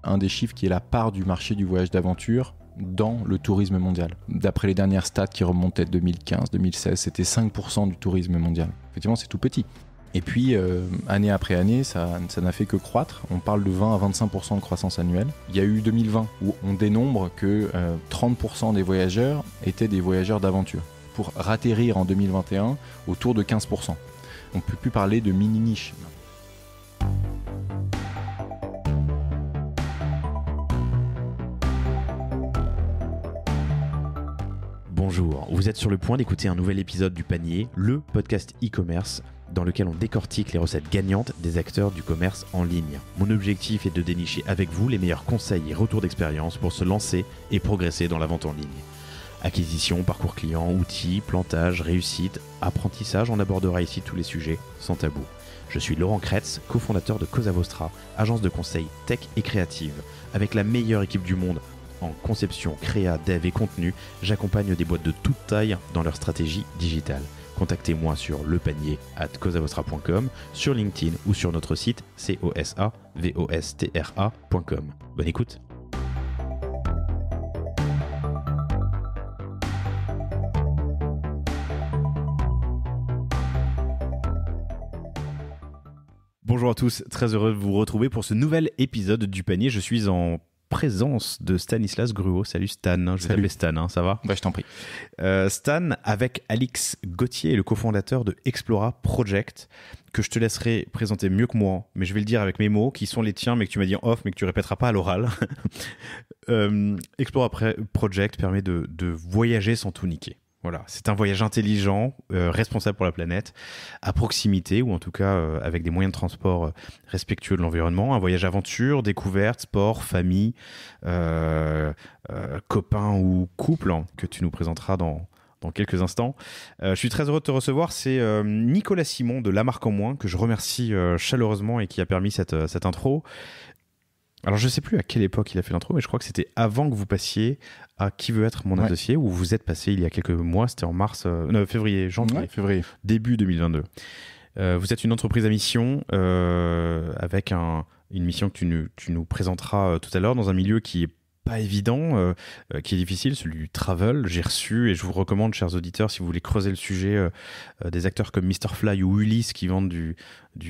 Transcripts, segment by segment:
un des chiffres qui est la part du marché du voyage d'aventure dans le tourisme mondial. D'après les dernières stats qui remontaient de 2015-2016, c'était 5% du tourisme mondial. Effectivement, c'est tout petit. Et puis, année après année, ça n'a fait que croître. On parle de 20 à 25% de croissance annuelle. Il y a eu 2020 où on dénombre que 30% des voyageurs étaient des voyageurs d'aventure, pour ratterrir en 2021 autour de 15%. On ne peut plus parler de mini-niche. Bonjour, vous êtes sur le point d'écouter un nouvel épisode du Panier, le podcast e-commerce dans lequel on décortique les recettes gagnantes des acteurs du commerce en ligne. Mon objectif est de dénicher avec vous les meilleurs conseils et retours d'expérience pour se lancer et progresser dans la vente en ligne. Acquisition, parcours client, outils, plantage, réussite, apprentissage, on abordera ici tous les sujets sans tabou. Je suis Laurent Kretz, cofondateur de Cosa Vostra, agence de conseil tech et créative. Avec la meilleure équipe du monde en conception, créa, dev et contenu, j'accompagne des boîtes de toute taille dans leur stratégie digitale. Contactez-moi sur lepanier@cosavostra.com, sur LinkedIn ou sur notre site cosavostra.com. Bonne écoute. Bonjour à tous, très heureux de vous retrouver pour ce nouvel épisode du Panier. Je suis en présence de Stanislas Gruau. Salut Stan, je vais t'appeler Stan, hein, ça va ? Bah, je t'en prie. Stan, avec Alix Gauthier, le cofondateur de Explora Project, que je te laisserai présenter mieux que moi, mais je vais le dire avec mes mots, qui sont les tiens, mais que tu m'as dit en off, mais que tu répéteras pas à l'oral. Explora Project permet de voyager sans tout niquer. Voilà, c'est un voyage intelligent, responsable pour la planète, à proximité ou en tout cas avec des moyens de transport respectueux de l'environnement. Un voyage aventure, découverte, sport, famille, copain ou couple que tu nous présenteras dans quelques instants. Je suis très heureux de te recevoir. C'est Nicolas Simon de La Marque en Moins que je remercie chaleureusement et qui a permis cette intro. Alors, je sais plus à quelle époque il a fait l'intro, mais je crois que c'était avant que vous passiez à Qui veut être mon associé, où vous êtes passé il y a quelques mois, c'était en janvier, début 2022. Vous êtes une entreprise à mission, avec une mission que tu nous présenteras tout à l'heure dans un milieu qui est pas évident, qui est difficile, celui du travel. J'ai reçu, et je vous recommande, chers auditeurs, si vous voulez creuser le sujet, des acteurs comme Mr Fly ou Ulysse qui vendent du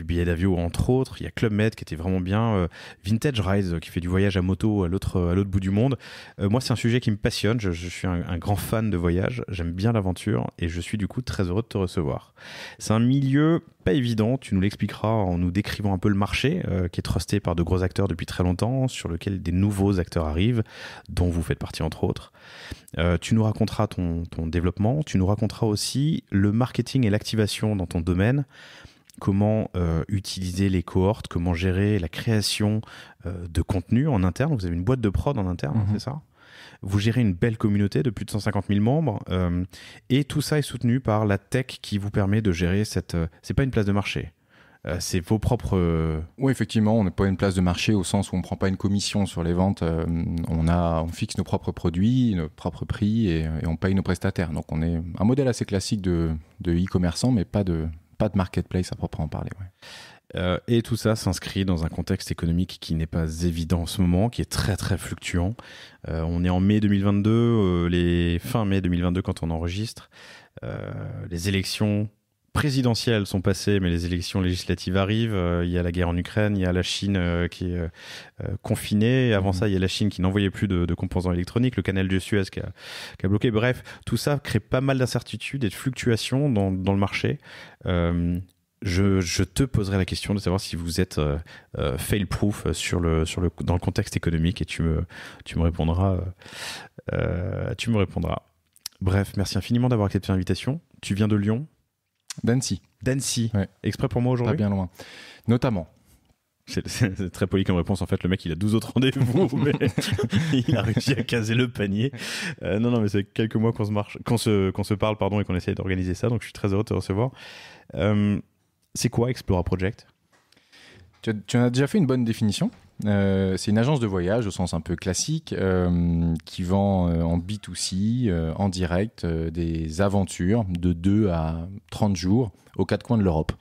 billet d'avion, entre autres. Il y a Club Med qui était vraiment bien, Vintage Rise qui fait du voyage à moto à l'autre bout du monde. Moi, c'est un sujet qui me passionne. Je suis un grand fan de voyage. J'aime bien l'aventure et je suis du coup très heureux de te recevoir. C'est un milieu pas évident. Tu nous l'expliqueras en nous décrivant un peu le marché, qui est trusté par de gros acteurs depuis très longtemps, sur lequel des nouveaux acteurs arrivent, dont vous faites partie entre autres. Tu nous raconteras ton développement. Tu nous raconteras aussi le marketing et l'activation dans ton domaine. Comment utiliser les cohortes, comment gérer la création de contenu en interne. Vous avez une boîte de prod en interne, c'est ça ? Vous gérez une belle communauté de plus de 150 000 membres et tout ça est soutenu par la tech qui vous permet de gérer c'est pas une place de marché. C'est vos propres... Oui, effectivement, on n'est pas une place de marché au sens où on ne prend pas une commission sur les ventes. On fixe nos propres produits, nos propres prix et on paye nos prestataires. Donc, on est un modèle assez classique de e-commerçant, mais pas de marketplace à proprement parler. Ouais. Et tout ça s'inscrit dans un contexte économique qui n'est pas évident en ce moment, qui est très très fluctuant. On est en mai 2022, fin mai 2022 quand on enregistre. Les élections présidentielles sont passées, mais les élections législatives arrivent. Il y a la guerre en Ukraine, il y a la Chine qui est confinée. Avant ça, il y a la Chine qui n'envoyait plus de composants électroniques, le canal de Suez qui a bloqué. Bref, tout ça crée pas mal d'incertitudes et de fluctuations dans le marché. Je te poserai la question de savoir si vous êtes fail-proof dans le contexte économique et tu me répondras. Bref, merci infiniment d'avoir accepté l'invitation. Tu viens de Lyon ? D'Annecy. Ouais. Exprès pour moi aujourd'hui ? Pas bien loin. Notamment. C'est très poli comme réponse. En fait, le mec, il a 12 autres rendez-vous, mais il a réussi à caser le panier. Non, mais c'est quelques mois qu'on se parle, et qu'on essaye d'organiser ça. Donc, je suis très heureux de te recevoir. C'est quoi Explora Project ? Tu en as déjà fait une bonne définition. C'est une agence de voyage au sens un peu classique qui vend en B2C, en direct, des aventures de 2 à 30 jours aux 4 coins de l'Europe.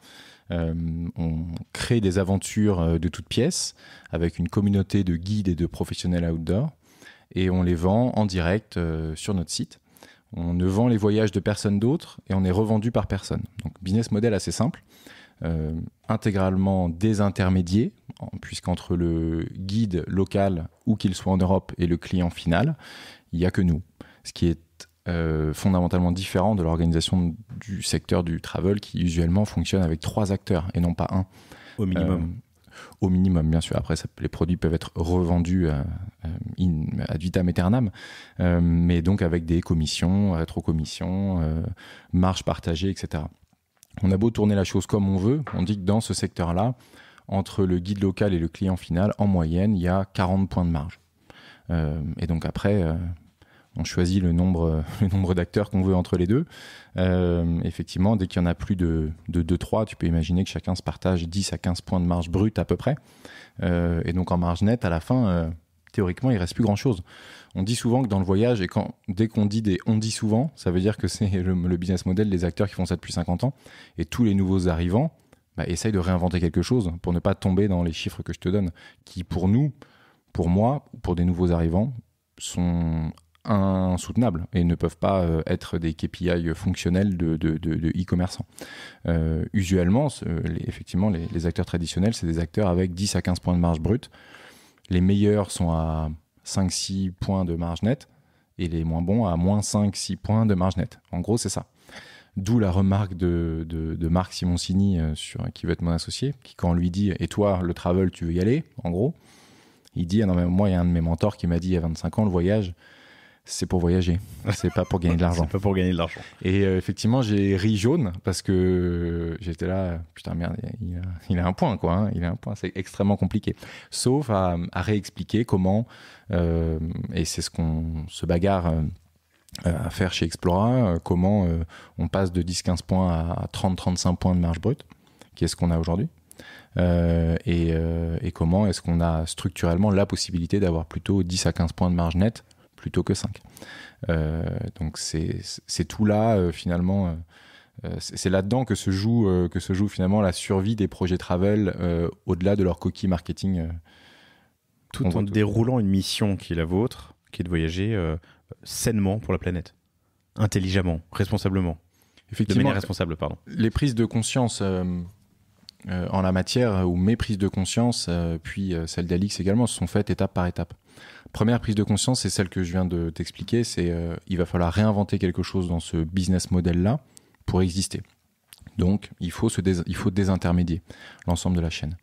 On crée des aventures de toutes pièces avec une communauté de guides et de professionnels outdoor et on les vend en direct sur notre site. On ne vend les voyages de personne d'autre et on est revendu par personne. Donc, business model assez simple, intégralement désintermédié, puisqu'entre le guide local, où qu'il soit en Europe, et le client final, il n'y a que nous. Ce qui est fondamentalement différent de l'organisation du secteur du travel qui usuellement fonctionne avec 3 acteurs et non pas un. Au minimum. Au minimum, bien sûr. Après, les produits peuvent être revendus ad vitam aeternam, mais donc avec des commissions, rétrocommissions, marges partagées, etc. On a beau tourner la chose comme on veut, on dit que dans ce secteur-là, entre le guide local et le client final, en moyenne, il y a 40 points de marge. Et donc après, on choisit le nombre d'acteurs qu'on veut entre les deux. Effectivement, dès qu'il y en a plus de 2-3, tu peux imaginer que chacun se partage 10 à 15 points de marge brute à peu près. Et donc en marge nette, à la fin, théoriquement, il ne reste plus grand-chose. On dit souvent que dans le voyage, et dès qu'on dit on dit souvent, ça veut dire que c'est le business model des acteurs qui font ça depuis 50 ans. Et tous les nouveaux arrivants essayent de réinventer quelque chose pour ne pas tomber dans les chiffres que je te donne, qui pour nous, pour moi, pour des nouveaux arrivants, sont insoutenables et ne peuvent pas être des KPI fonctionnels de e-commerçants. Usuellement, effectivement, les acteurs traditionnels, c'est des acteurs avec 10 à 15 points de marge brute. Les meilleurs sont à 5-6 points de marge nette et les moins bons à moins 5-6 points de marge nette. En gros, c'est ça. D'où la remarque de Marc Simoncini, qui veut être mon associé, qui quand on lui dit « Et toi, le travel, tu veux y aller ?» En gros, il dit « Non, mais moi, il y a un de mes mentors qui m'a dit il y a 25 ans, le voyage, c'est pour voyager, c'est pas pour gagner de l'argent. » C'est pas pour gagner de l'argent. Et effectivement, j'ai ri jaune parce que j'étais là, putain merde, il a un point quoi, hein, il a un point, c'est extrêmement compliqué. Sauf à réexpliquer comment, et c'est ce qu'on se bagarre à faire chez Explora, comment on passe de 10-15 points à 30-35 points de marge brute, qui est ce qu'on a aujourd'hui. Et comment est-ce qu'on a structurellement la possibilité d'avoir plutôt 10 à 15 points de marge nette plutôt que 5. Donc c'est tout là finalement, c'est là-dedans que se joue finalement la survie des projets travel au-delà de leur coquille marketing. Tout en déroulant une mission qui est la vôtre, qui est de voyager sainement pour la planète, intelligemment, responsablement. Effectivement, de manière responsable, pardon. Les prises de conscience en la matière, ou mes prises de conscience, puis celles d'Alix également, se sont faites étape par étape. Première prise de conscience, c'est celle que je viens de t'expliquer, c'est il va falloir réinventer quelque chose dans ce business model-là pour exister. Donc, il faut désintermédier l'ensemble de la chaîne.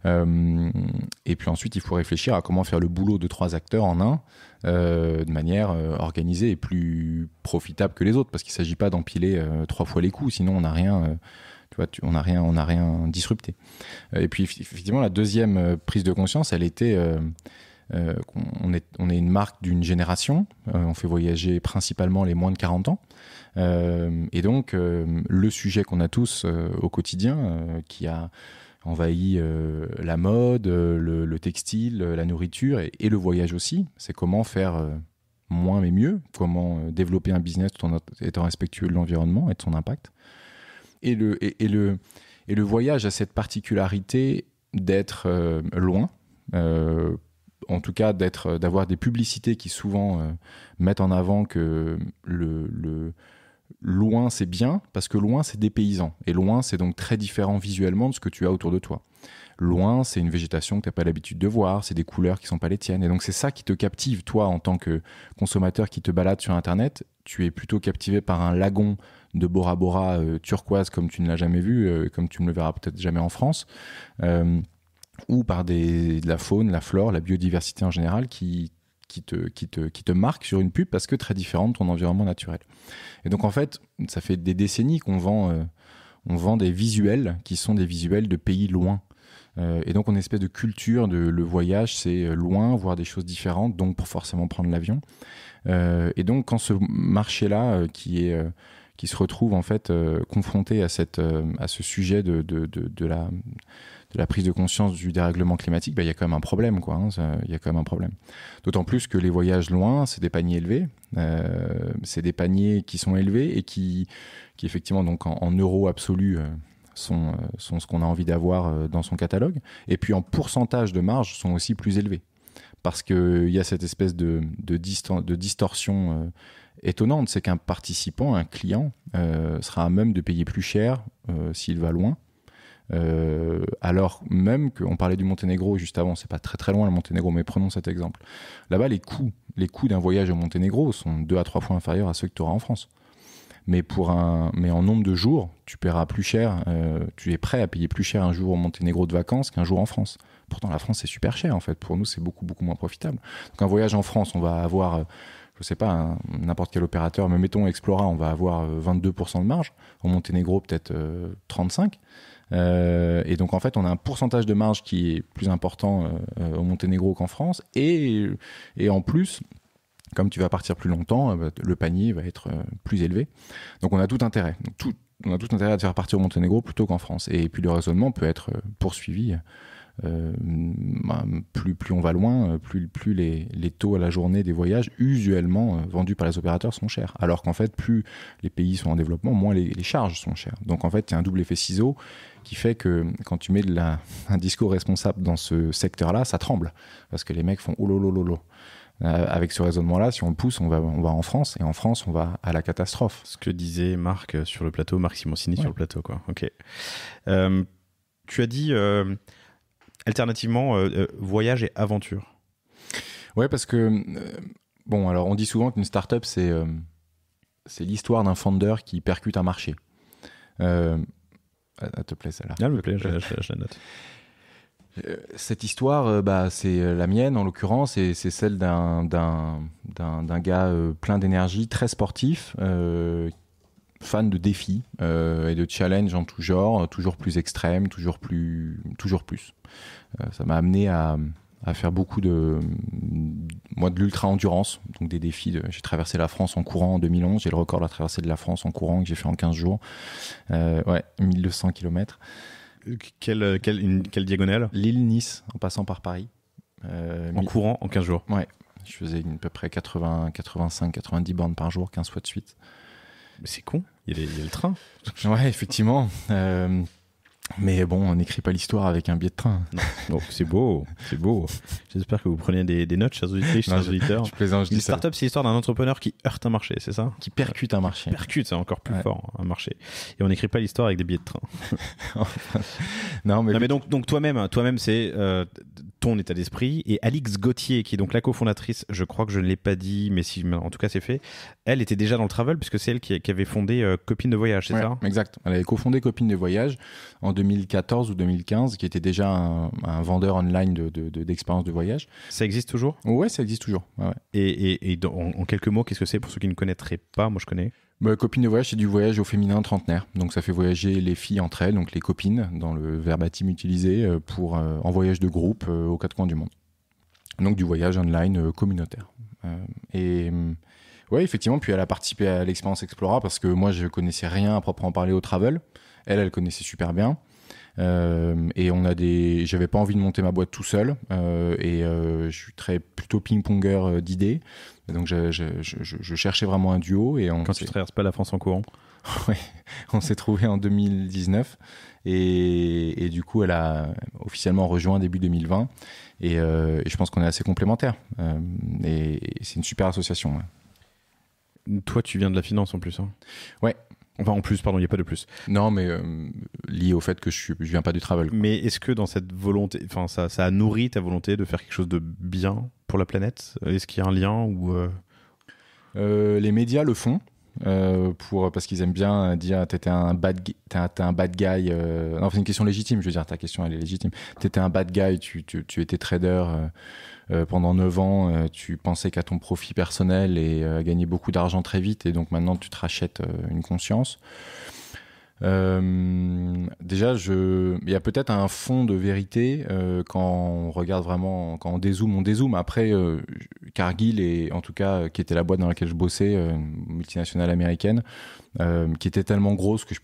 Et puis ensuite, il faut réfléchir à comment faire le boulot de 3 acteurs en un, de manière organisée et plus profitable que les autres, parce qu'il ne s'agit pas d'empiler 3 fois les coûts, sinon on n'a rien... on n'a rien disrupté. Et puis effectivement, la deuxième prise de conscience, elle était on est une marque d'une génération. On fait voyager principalement les moins de 40 ans. Et donc, le sujet qu'on a tous au quotidien, qui a envahi la mode, le textile, la nourriture et le voyage aussi, c'est comment faire moins mais mieux, comment développer un business tout en étant respectueux de l'environnement et de son impact. Et le voyage a cette particularité d'être loin, en tout cas d'avoir des publicités qui souvent mettent en avant que le loin c'est bien, parce que loin c'est dépaysant, et loin c'est donc très différent visuellement de ce que tu as autour de toi. Loin, c'est une végétation que tu n'as pas l'habitude de voir, c'est des couleurs qui ne sont pas les tiennes. Et donc, c'est ça qui te captive, toi, en tant que consommateur qui te balade sur Internet. Tu es plutôt captivé par un lagon de Bora Bora turquoise comme tu ne l'as jamais vu, comme tu ne le verras peut-être jamais en France, ou par de la faune, la flore, la biodiversité en général qui te marque sur une pub parce que très différent de ton environnement naturel. Et donc, en fait, ça fait des décennies qu'on vend des visuels qui sont des visuels de pays loin. Et donc on a une espèce de culture de le voyage, c'est loin, voir des choses différentes, donc pour forcément prendre l'avion. Et donc quand ce marché-là qui se retrouve en fait confronté à ce sujet de la prise de conscience du dérèglement climatique, il y a quand même un problème, quoi. Il y a quand même un problème. D'autant plus que les voyages loin, c'est des paniers élevés. C'est des paniers qui sont élevés et qui effectivement donc en euros absolus sont ce qu'on a envie d'avoir dans son catalogue. Et puis en pourcentage de marge sont aussi plus élevés. Parce qu'il y a cette espèce de distorsion étonnante, c'est qu'un participant, un client, sera à même de payer plus cher s'il va loin. Alors même qu'on parlait du Monténégro juste avant, c'est pas très très loin le Monténégro, mais prenons cet exemple. Là-bas, les coûts d'un voyage au Monténégro sont 2 à 3 fois inférieurs à ceux que tu auras en France. Mais en nombre de jours, tu paieras plus cher, tu es prêt à payer plus cher un jour au Monténégro de vacances qu'un jour en France. Pourtant, la France, c'est super cher en fait. Pour nous, c'est beaucoup, beaucoup moins profitable. Donc, un voyage en France, on va avoir, je sais pas, n'importe quel opérateur, mais mettons Explora, on va avoir 22% de marge. Au Monténégro, peut-être 35%. Et donc, en fait, on a un pourcentage de marge qui est plus important au Monténégro qu'en France. Et en plus, comme tu vas partir plus longtemps, le panier va être plus élevé. Donc on a tout intérêt. On a tout intérêt à te faire partir au Monténégro plutôt qu'en France. Et puis le raisonnement peut être poursuivi. Plus on va loin, plus les taux à la journée des voyages usuellement vendus par les opérateurs sont chers. Alors qu'en fait, plus les pays sont en développement, moins les charges sont chères. Donc en fait, il y a un double effet ciseau qui fait que quand tu mets un discours responsable dans ce secteur-là, ça tremble. Parce que les mecs font « oh lolo ». Avec ce raisonnement-là, si on le pousse, on va en France, et en France, on va à la catastrophe. Ce que disait Marc sur le plateau, Marc Simoncini sur le plateau, quoi. Ok. Tu as dit alternativement voyage et aventure. Ouais, parce que alors on dit souvent qu'une start-up c'est l'histoire d'un founder qui percute un marché. Elle te plaît celle-là? Elle me plaît, je la note. Cette histoire, c'est la mienne en l'occurrence, et c'est celle d'un gars plein d'énergie, très sportif, fan de défis et de challenges en tout genre, toujours plus extrême, toujours plus. Ça m'a amené à faire beaucoup de l'ultra-endurance, donc des défis. J'ai traversé la France en courant en 2011, j'ai le record de la traversée de la France en courant que j'ai fait en 15 jours. 1200 km. Quelle diagonale? Lille-Nice, en passant par Paris. En courant en 15 jours? Ouais, je faisais à peu près 85-90 bornes par jour, 15 fois de suite. Mais c'est con, il y a le train. Ouais, effectivement. Mais bon, on n'écrit pas l'histoire avec un billet de train. Non, c'est beau. J'espère que vous prenez des notes, chers auditeurs. Je plaisante, je dis ça. Une start-up, c'est l'histoire d'un entrepreneur qui heurte un marché, c'est ça? Qui percute un marché. Percute, c'est encore plus fort, un marché. Et on n'écrit pas l'histoire avec des billets de train. Non, mais donc toi-même, c'est ton état d'esprit. Et Alix Gauthier, qui est donc la cofondatrice, je crois que je ne l'ai pas dit, mais en tout cas c'est fait, elle était déjà dans le travel, puisque c'est elle qui avait fondé Copines de Voyage, c'est ça? Exact. Elle avait cofondé Copines de Voyage en 2014 ou 2015, qui était déjà un vendeur online d'expériences de voyage. Ça existe toujours? Ouais, ça existe toujours. Ouais. Et en quelques mots, qu'est-ce que c'est pour ceux qui ne connaîtraient pas? Moi, je connais. Copines de voyage, c'est du voyage au féminin trentenaire. Donc ça fait voyager les filles entre elles, donc les copines, dans le verbatim utilisé, en voyage de groupe aux quatre coins du monde. Donc du voyage online communautaire. Ouais, effectivement, puis elle a participé à l'expérience Explora parce que moi, je connaissais rien à proprement parler au travel. Elle connaissait super bien. Et j'avais pas envie de monter ma boîte tout seul. Je suis plutôt ping-ponger d'idées. Donc je cherchais vraiment un duo. Quand tu traverses pas la France en courant? Ouais, on s'est trouvé en 2019. Et du coup, elle a officiellement rejoint début 2020. Et je pense qu'on est assez complémentaires. Et c'est une super association. Ouais. Toi, tu viens de la finance en plus, hein? Ouais. Enfin, en plus, pardon, il n'y a pas de plus. Non, mais lié au fait que je viens pas du travel. Quoi. Mais est-ce que dans cette volonté, enfin, ça a nourri ta volonté de faire quelque chose de bien pour la planète? Est-ce qu'il y a un lien ou Les médias le font. Parce qu'ils aiment bien dire t'es un bad guy. Non, c'est une question légitime, je veux dire, ta question elle est légitime. T'étais un bad guy, tu étais trader pendant 9 ans, tu pensais qu'à ton profit personnel et à gagner beaucoup d'argent très vite, et donc maintenant tu te rachètes une conscience. Déjà, il y a peut-être un fond de vérité quand on regarde vraiment, quand on dézoome. Après, Cargill, et en tout cas, qui était la boîte dans laquelle je bossais, multinationale américaine, qui était tellement grosse que je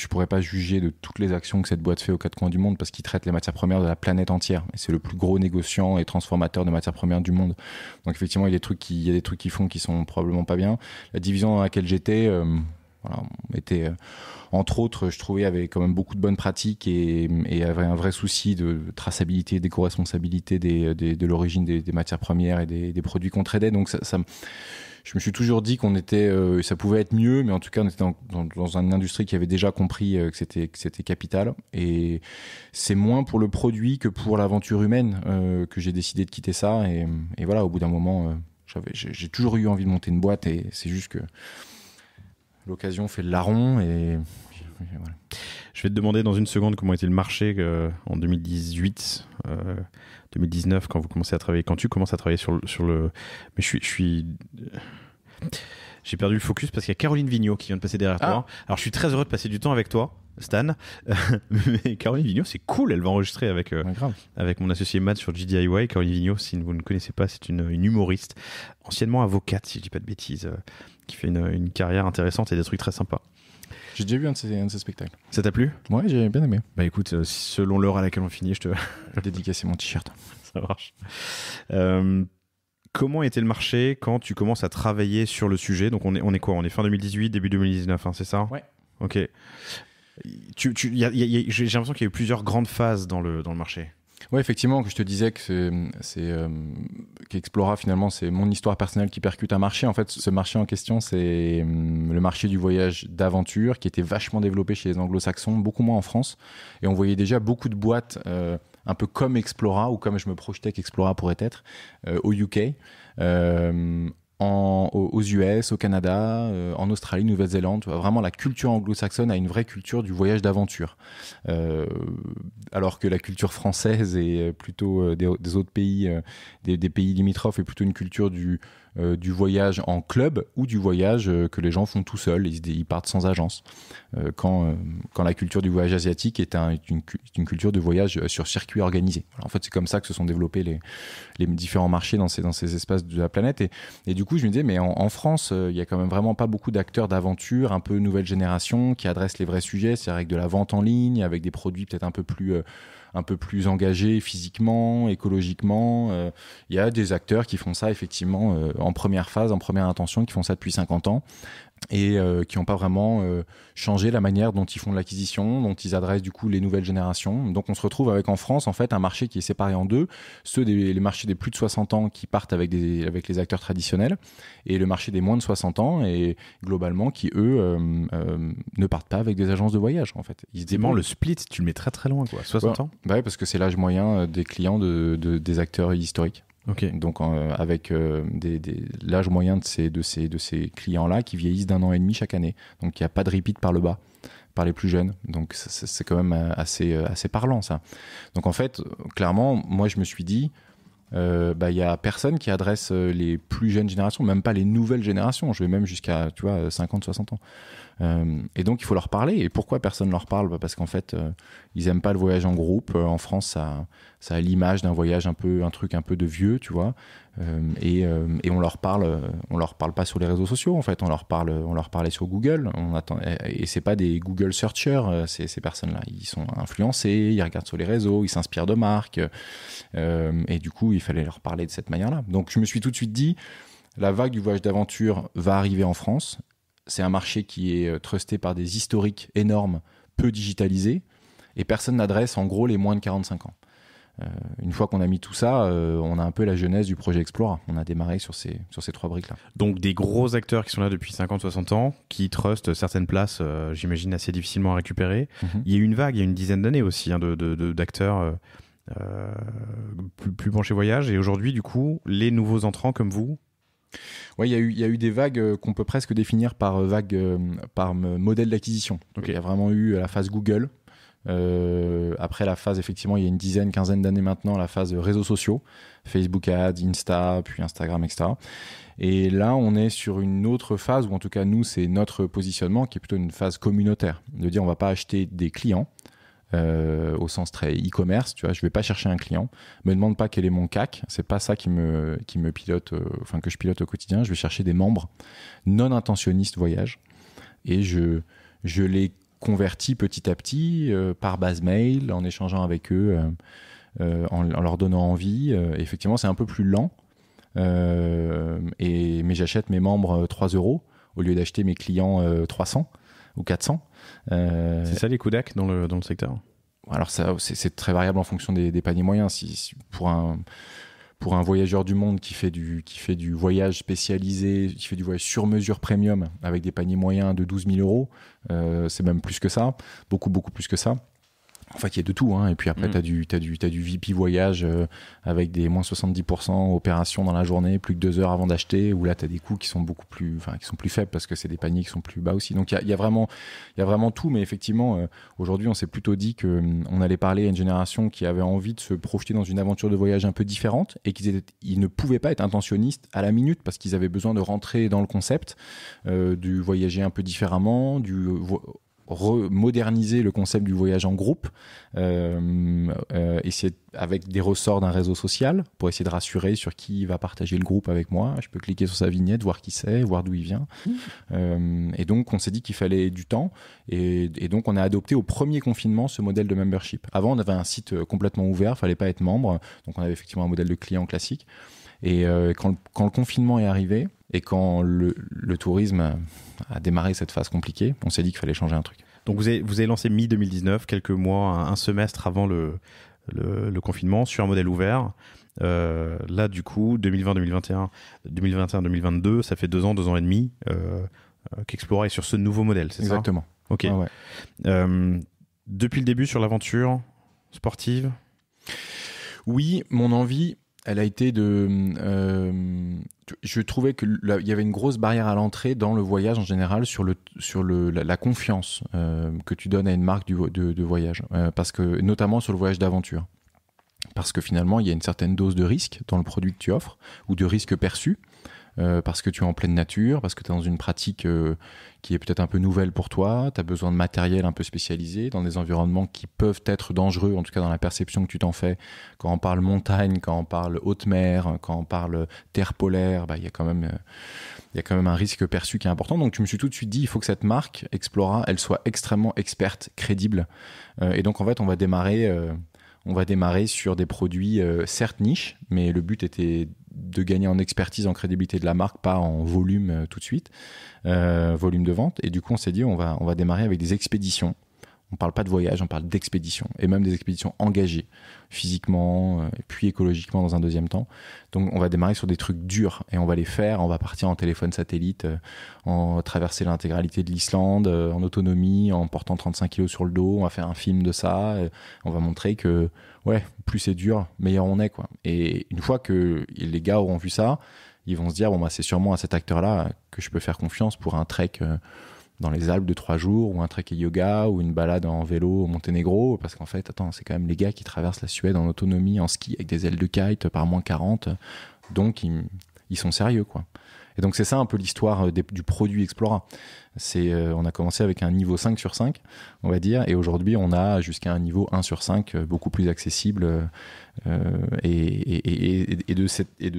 pourrais pas juger de toutes les actions que cette boîte fait aux quatre coins du monde, parce qu'ils traitent les matières premières de la planète entière. Et c'est le plus gros négociant et transformateur de matières premières du monde. Donc effectivement, il y a des trucs qu'ils font qui sont probablement pas bien. La division dans laquelle j'étais... voilà, on était, entre autres, je trouvais, avait quand même beaucoup de bonnes pratiques et avait un vrai souci de traçabilité, d'éco-responsabilité de l'origine des matières premières et des produits qu'on tradait. Donc je me suis toujours dit qu'on était, ça pouvait être mieux, mais en tout cas, on était dans une industrie qui avait déjà compris que c'était capital. Et c'est moins pour le produit que pour l'aventure humaine que j'ai décidé de quitter ça. Et voilà, au bout d'un moment, j'ai toujours eu envie de monter une boîte, et c'est juste que l'occasion fait le larron. Et voilà. Je vais te demander dans une seconde comment était le marché en 2018, 2019, quand tu commences à travailler sur le. Mais j'ai perdu le focus parce qu'il y a Caroline Vigneault qui vient de passer derrière toi. Alors je suis très heureux de passer du temps avec toi, Stan. Mais Caroline Vigneault, c'est cool, elle va enregistrer avec mon associé Matt sur GDIY. Caroline Vigneault, si vous ne connaissez pas, c'est une humoriste, anciennement avocate, si je dis pas de bêtises, qui fait une carrière intéressante et des trucs très sympas. J'ai déjà vu un de ces spectacles. Ça t'a plu ? Ouais, j'ai bien aimé. Bah écoute, selon l'heure à laquelle on finit, je te dédicacer mon t-shirt. Ça marche. Comment était le marché quand tu commences à travailler sur le sujet ? Donc on est quoi ? On est fin 2018, début 2019, hein, c'est ça ? Ouais. Ok. J'ai l'impression qu'il y a eu plusieurs grandes phases dans le marché. Ouais, effectivement, que je te disais que qu'Explora, finalement, c'est mon histoire personnelle qui percute un marché. En fait, ce marché en question, c'est le marché du voyage d'aventure qui était vachement développé chez les anglo-saxons, beaucoup moins en France. Et on voyait déjà beaucoup de boîtes un peu comme Explora, ou comme je me projetais qu'Explora pourrait être, au UK. Aux US, au Canada, en Australie, Nouvelle-Zélande. Tu vois, vraiment, la culture anglo-saxonne a une vraie culture du voyage d'aventure. Alors que la culture française et plutôt des autres pays, des pays limitrophes, est plutôt une culture du voyage en club ou du voyage que les gens font tout seuls. Ils partent sans agence. Quand la culture du voyage asiatique est une culture de voyage sur circuit organisé. Alors, en fait, c'est comme ça que se sont développés les différents marchés dans ces espaces de la planète. Et du coup, je me disais, mais en France, il y a quand même vraiment pas beaucoup d'acteurs d'aventure, un peu nouvelle génération, qui adressent les vrais sujets, c'est-à-dire avec de la vente en ligne, avec des produits peut-être un peu plus engagés physiquement, écologiquement. Il y a des acteurs qui font ça effectivement en première phase, en première intention, qui font ça depuis 50 ans. Et qui n'ont pas vraiment changé la manière dont ils font de l'acquisition, dont ils adressent du coup les nouvelles générations. Donc on se retrouve avec en France en fait un marché qui est séparé en deux, les marchés des plus de 60 ans qui partent avec les acteurs traditionnels, et le marché des moins de 60 ans et globalement qui eux ne partent pas avec des agences de voyage en fait. Le split, tu le mets très très loin quoi, 60 ans. Ouais, parce que c'est l'âge moyen des clients des acteurs historiques. Okay. Donc avec l'âge moyen de ces clients-là qui vieillissent d'1 an et demi chaque année. Donc il n'y a pas de repeat par le bas, par les plus jeunes. Donc c'est quand même assez parlant ça. Donc en fait, clairement, moi je me suis dit, il y a personne qui adresse les plus jeunes générations, même pas les nouvelles générations. Je vais même jusqu'à 50, 60 ans. Et donc il faut leur parler. Et pourquoi personne leur parle ? Parce qu'en fait ils aiment pas le voyage en groupe. En France ça a l'image d'un voyage un truc un peu de vieux, tu vois. Et on leur parle pas sur les réseaux sociaux en fait. On leur parlait sur Google. Et c'est pas des Google searchers ces personnes-là. Ils sont influencés, ils regardent sur les réseaux, ils s'inspirent de marques. Et du coup il fallait leur parler de cette manière-là. Donc je me suis tout de suite dit, la vague du voyage d'aventure va arriver en France. C'est un marché qui est trusté par des historiques énormes, peu digitalisés, et personne n'adresse en gros les moins de 45 ans. Une fois qu'on a mis tout ça, on a un peu la genèse du projet Explora. On a démarré sur ces 3 briques-là. Donc des gros acteurs qui sont là depuis 50-60 ans, qui trustent certaines places, j'imagine, assez difficilement à récupérer. Mm-hmm. Il y a eu une vague, il y a une dizaine d'années aussi, d'acteurs plus penchés voyage. Et aujourd'hui, du coup, les nouveaux entrants comme vous. Ouais, il y a eu des vagues qu'on peut presque définir par modèle d'acquisition. Okay. Il y a vraiment eu la phase Google. Après la phase, effectivement, il y a une quinzaine d'années maintenant, la phase réseaux sociaux, Facebook Ads, Insta, puis Instagram, etc. Et là, on est sur une autre phase, ou en tout cas, nous, c'est notre positionnement, qui est plutôt une phase communautaire. De dire, on va pas acheter des clients, au sens très e-commerce, tu vois, je vais pas chercher un client, me demande pas quel est mon CAC, c'est pas ça qui me pilote, que je pilote au quotidien. Je vais chercher des membres non intentionnistes voyage, et je les convertis petit à petit par base mail, en échangeant avec eux, en leur donnant envie. Effectivement, c'est un peu plus lent, mais j'achète mes membres 3 €. au lieu d'acheter mes clients 300 ou 400. C'est ça les coûts d'acc dans le secteur? Alors ça, c'est très variable en fonction des paniers moyens. Si pour un voyageur du monde qui fait du voyage spécialisé, qui fait du voyage sur mesure premium avec des paniers moyens de 12 000 euros, c'est même plus que ça, beaucoup plus que ça. En fait, il y a de tout, hein. Et puis après, t'as du VP voyage avec des moins 70% opérations dans la journée, plus que 2 heures avant d'acheter, où là, t'as des coûts qui sont qui sont plus faibles parce que c'est des paniers qui sont plus bas aussi. Donc, il y a vraiment tout. Mais effectivement, aujourd'hui, on s'est plutôt dit qu'on allait parler à une génération qui avait envie de se projeter dans une aventure de voyage un peu différente et qu'ils ne pouvaient pas être intentionnistes à la minute parce qu'ils avaient besoin de rentrer dans le concept, du voyager un peu différemment, moderniser le concept du voyage en groupe, essayer avec des ressorts d'un réseau social pour essayer de rassurer sur qui va partager le groupe avec moi. Je peux cliquer sur sa vignette, voir qui c'est, voir d'où il vient. Et donc on s'est dit qu'il fallait du temps et donc on a adopté au premier confinement ce modèle de membership. Avant on avait un site complètement ouvert, fallait pas être membre, donc on avait effectivement un modèle de client classique. Et quand le confinement est arrivé et quand le tourisme a démarré cette phase compliquée, on s'est dit qu'il fallait changer un truc. Donc vous avez lancé mi-2019, quelques mois, un semestre avant le confinement, sur un modèle ouvert. Là, du coup, 2020, 2021, 2022, ça fait 2 ans et demi qu'Explora est sur ce nouveau modèle, c'est ça? Exactement. Ok. Ah ouais. Depuis le début sur l'aventure sportive? Oui, mon envie, elle a été je trouvais qu'il y avait une grosse barrière à l'entrée dans le voyage en général sur la confiance que tu donnes à une marque de voyage, parce que notamment sur le voyage d'aventure. Parce que finalement, il y a une certaine dose de risque dans le produit que tu offres ou de risque perçu. Parce que tu es en pleine nature, parce que tu es dans une pratique qui est peut-être un peu nouvelle pour toi, tu as besoin de matériel un peu spécialisé, dans des environnements qui peuvent être dangereux, en tout cas dans la perception que tu t'en fais. Quand on parle montagne, quand on parle haute mer, quand on parle terre polaire, il y a quand même un risque perçu qui est important. Donc je me suis tout de suite dit, il faut que cette marque, Explora, elle soit extrêmement experte, crédible. Et donc en fait, on va démarrer sur des produits certes niches, mais le but était de gagner en expertise, en crédibilité de la marque, pas en volume tout de suite, volume de vente. Et du coup, on s'est dit, on va démarrer avec des expéditions. On parle pas de voyage, on parle d'expéditions, et même des expéditions engagées, physiquement, puis écologiquement dans un deuxième temps. Donc on va démarrer sur des trucs durs, et on va les faire, on va partir en téléphone satellite, en traverser l'intégralité de l'Islande, en autonomie, en portant 35 kilos sur le dos, on va faire un film de ça, on va montrer que, ouais, plus c'est dur, meilleur on est, quoi. Et une fois que les gars auront vu ça, ils vont se dire, c'est sûrement à cet acteur-là que je peux faire confiance pour un trek dans les Alpes de 3 jours, ou un trek et yoga, ou une balade en vélo au Monténégro, parce qu'en fait, c'est quand même les gars qui traversent la Suède en autonomie, en ski, avec des ailes de kite par moins 40, donc ils sont sérieux, quoi. Et donc c'est ça un peu l'histoire du produit Explora. On a commencé avec un niveau 5 sur 5, on va dire, et aujourd'hui on a jusqu'à un niveau 1 sur 5, beaucoup plus accessible. Et de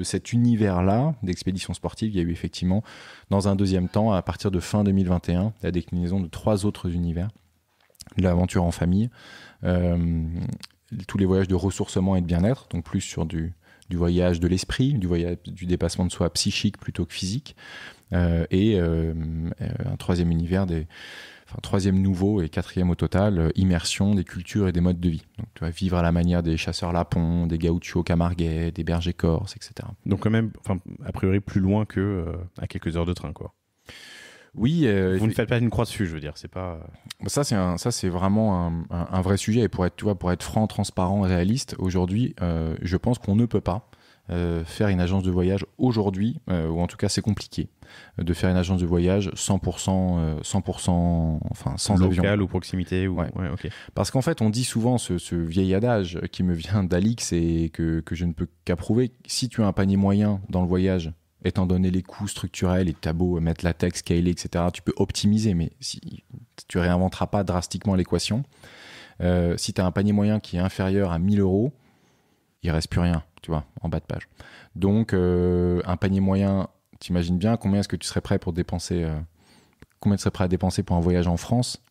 cet univers-là, d'expédition sportive, il y a eu effectivement, dans un deuxième temps, à partir de fin 2021, la déclinaison de 3 autres univers. L'aventure en famille, tous les voyages de ressourcement et de bien-être, donc plus sur du voyage de l'esprit, du dépassement de soi psychique plutôt que physique, et un troisième univers, troisième nouveau et quatrième au total, immersion des cultures et des modes de vie. Donc tu vas vivre à la manière des chasseurs lapons, des gauchos camarguais, des bergers corses, etc. Donc quand même, a priori plus loin que à quelques heures de train, quoi. Oui. Vous ne faites pas une croix dessus, je veux dire, c'est pas. Ça c'est vraiment un vrai sujet, et pour être franc, transparent et réaliste, aujourd'hui, je pense qu'on ne peut pas faire une agence de voyage aujourd'hui, ou en tout cas c'est compliqué de faire une agence de voyage 100%, sans avion. Local ou proximité ou... Ouais. Ouais, okay. Parce qu'en fait on dit souvent ce vieil adage qui me vient d'Alix et que je ne peux qu'approuver: si tu as un panier moyen dans le voyage, étant donné les coûts structurels, et t'as beau mettre la tech, scaler, etc., tu peux optimiser, mais si tu réinventeras pas drastiquement l'équation. Si tu as un panier moyen qui est inférieur à 1 000 euros, il reste plus rien, tu vois, en bas de page. Donc un panier moyen, t'imagines bien combien est-ce que tu serais prêt pour dépenser, combien tu serais prêt à dépenser pour un voyage en France,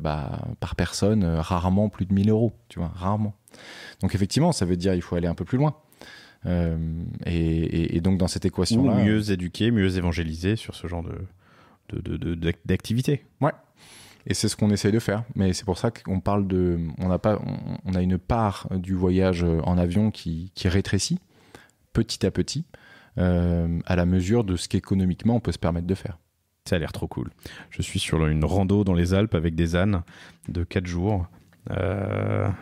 par personne, rarement plus de 1 000 euros, tu vois, rarement. Donc effectivement, ça veut dire il faut aller un peu plus loin. Et donc dans cette équation-là, ou mieux éduquer, mieux évangéliser sur ce genre d'activité. Ouais. Et c'est ce qu'on essaye de faire. Mais c'est pour ça qu'on parle on a une part du voyage en avion qui rétrécit petit à petit à la mesure de ce qu'économiquement on peut se permettre de faire. Ça a l'air trop cool. Je suis sur une rando dans les Alpes avec des ânes de 4 jours. Ça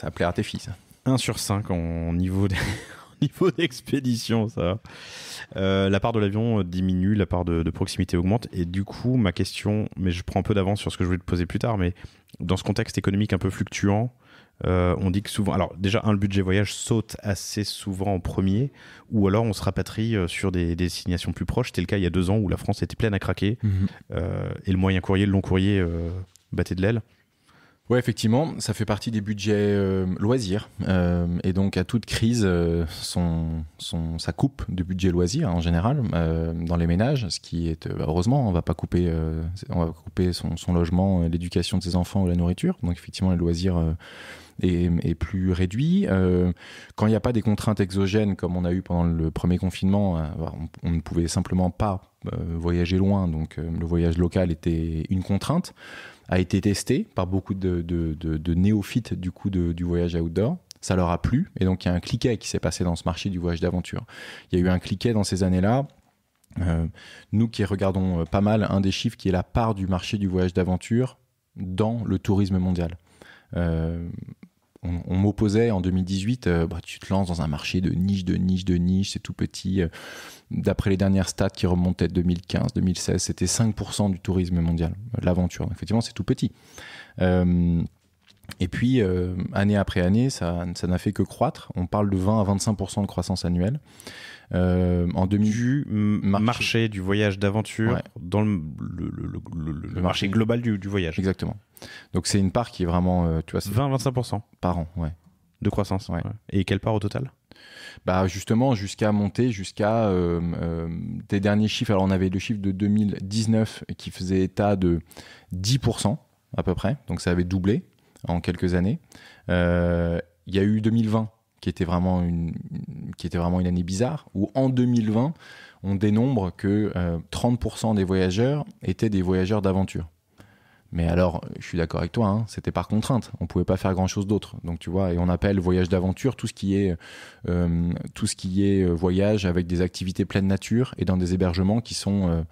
va plaire à tes filles, ça. 1 sur 5 en niveau d'expédition, ça. La part de l'avion diminue, la part de proximité augmente. Et du coup, ma question, mais je prends un peu d'avance sur ce que je voulais te poser plus tard, mais dans ce contexte économique un peu fluctuant, on dit que souvent... Alors déjà, le budget voyage saute assez souvent en premier, ou alors on se rapatrie sur des destinations plus proches. C'était le cas il y a 2 ans où la France était pleine à craquer, et le moyen courrier, le long courrier battait de l'aile. Ouais, effectivement, ça fait partie des budgets loisirs. Et donc, à toute crise, ça coupe du budget loisirs en général dans les ménages, ce qui est heureusement, on va pas couper son logement, l'éducation de ses enfants ou la nourriture. Donc, effectivement, les loisirs est plus réduit. Quand il n'y a pas des contraintes exogènes comme on a eu pendant le premier confinement, on ne pouvait simplement pas voyager loin. Donc, le voyage local était une contrainte. A été testé par beaucoup de néophytes du coup du voyage outdoor. Ça leur a plu et donc il y a un cliquet qui s'est passé dans ce marché du voyage d'aventure. Il y a eu un cliquet dans ces années-là. Nous qui regardons pas mal un des chiffres qui est la part du marché du voyage d'aventure dans le tourisme mondial. On m'opposait en 2018, tu te lances dans un marché de niche, c'est tout petit. D'après les dernières stats qui remontaient de 2015-2016, c'était 5% du tourisme mondial, l'aventure. Donc, effectivement, c'est tout petit. Et puis, année après année, ça n'a fait que croître. On parle de 20 à 25% de croissance annuelle. En Du marché du voyage d'aventure, ouais, dans le marché global du voyage. Exactement. Donc c'est une part qui est vraiment 20-25% par an, ouais, de croissance. Ouais. Et quelle part au total? Justement jusqu'à monter jusqu'à des derniers chiffres. Alors on avait le chiffre de 2019 qui faisait état de 10% à peu près, donc ça avait doublé en quelques années. Il y a eu 2020 qui était vraiment une année bizarre, où en 2020, on dénombre que 30% des voyageurs étaient des voyageurs d'aventure. Mais alors, je suis d'accord avec toi, hein, c'était par contrainte. On pouvait pas faire grand-chose d'autre. Donc tu vois, et on appelle voyage d'aventure tout ce qui est voyage avec des activités pleine nature et dans des hébergements qui sont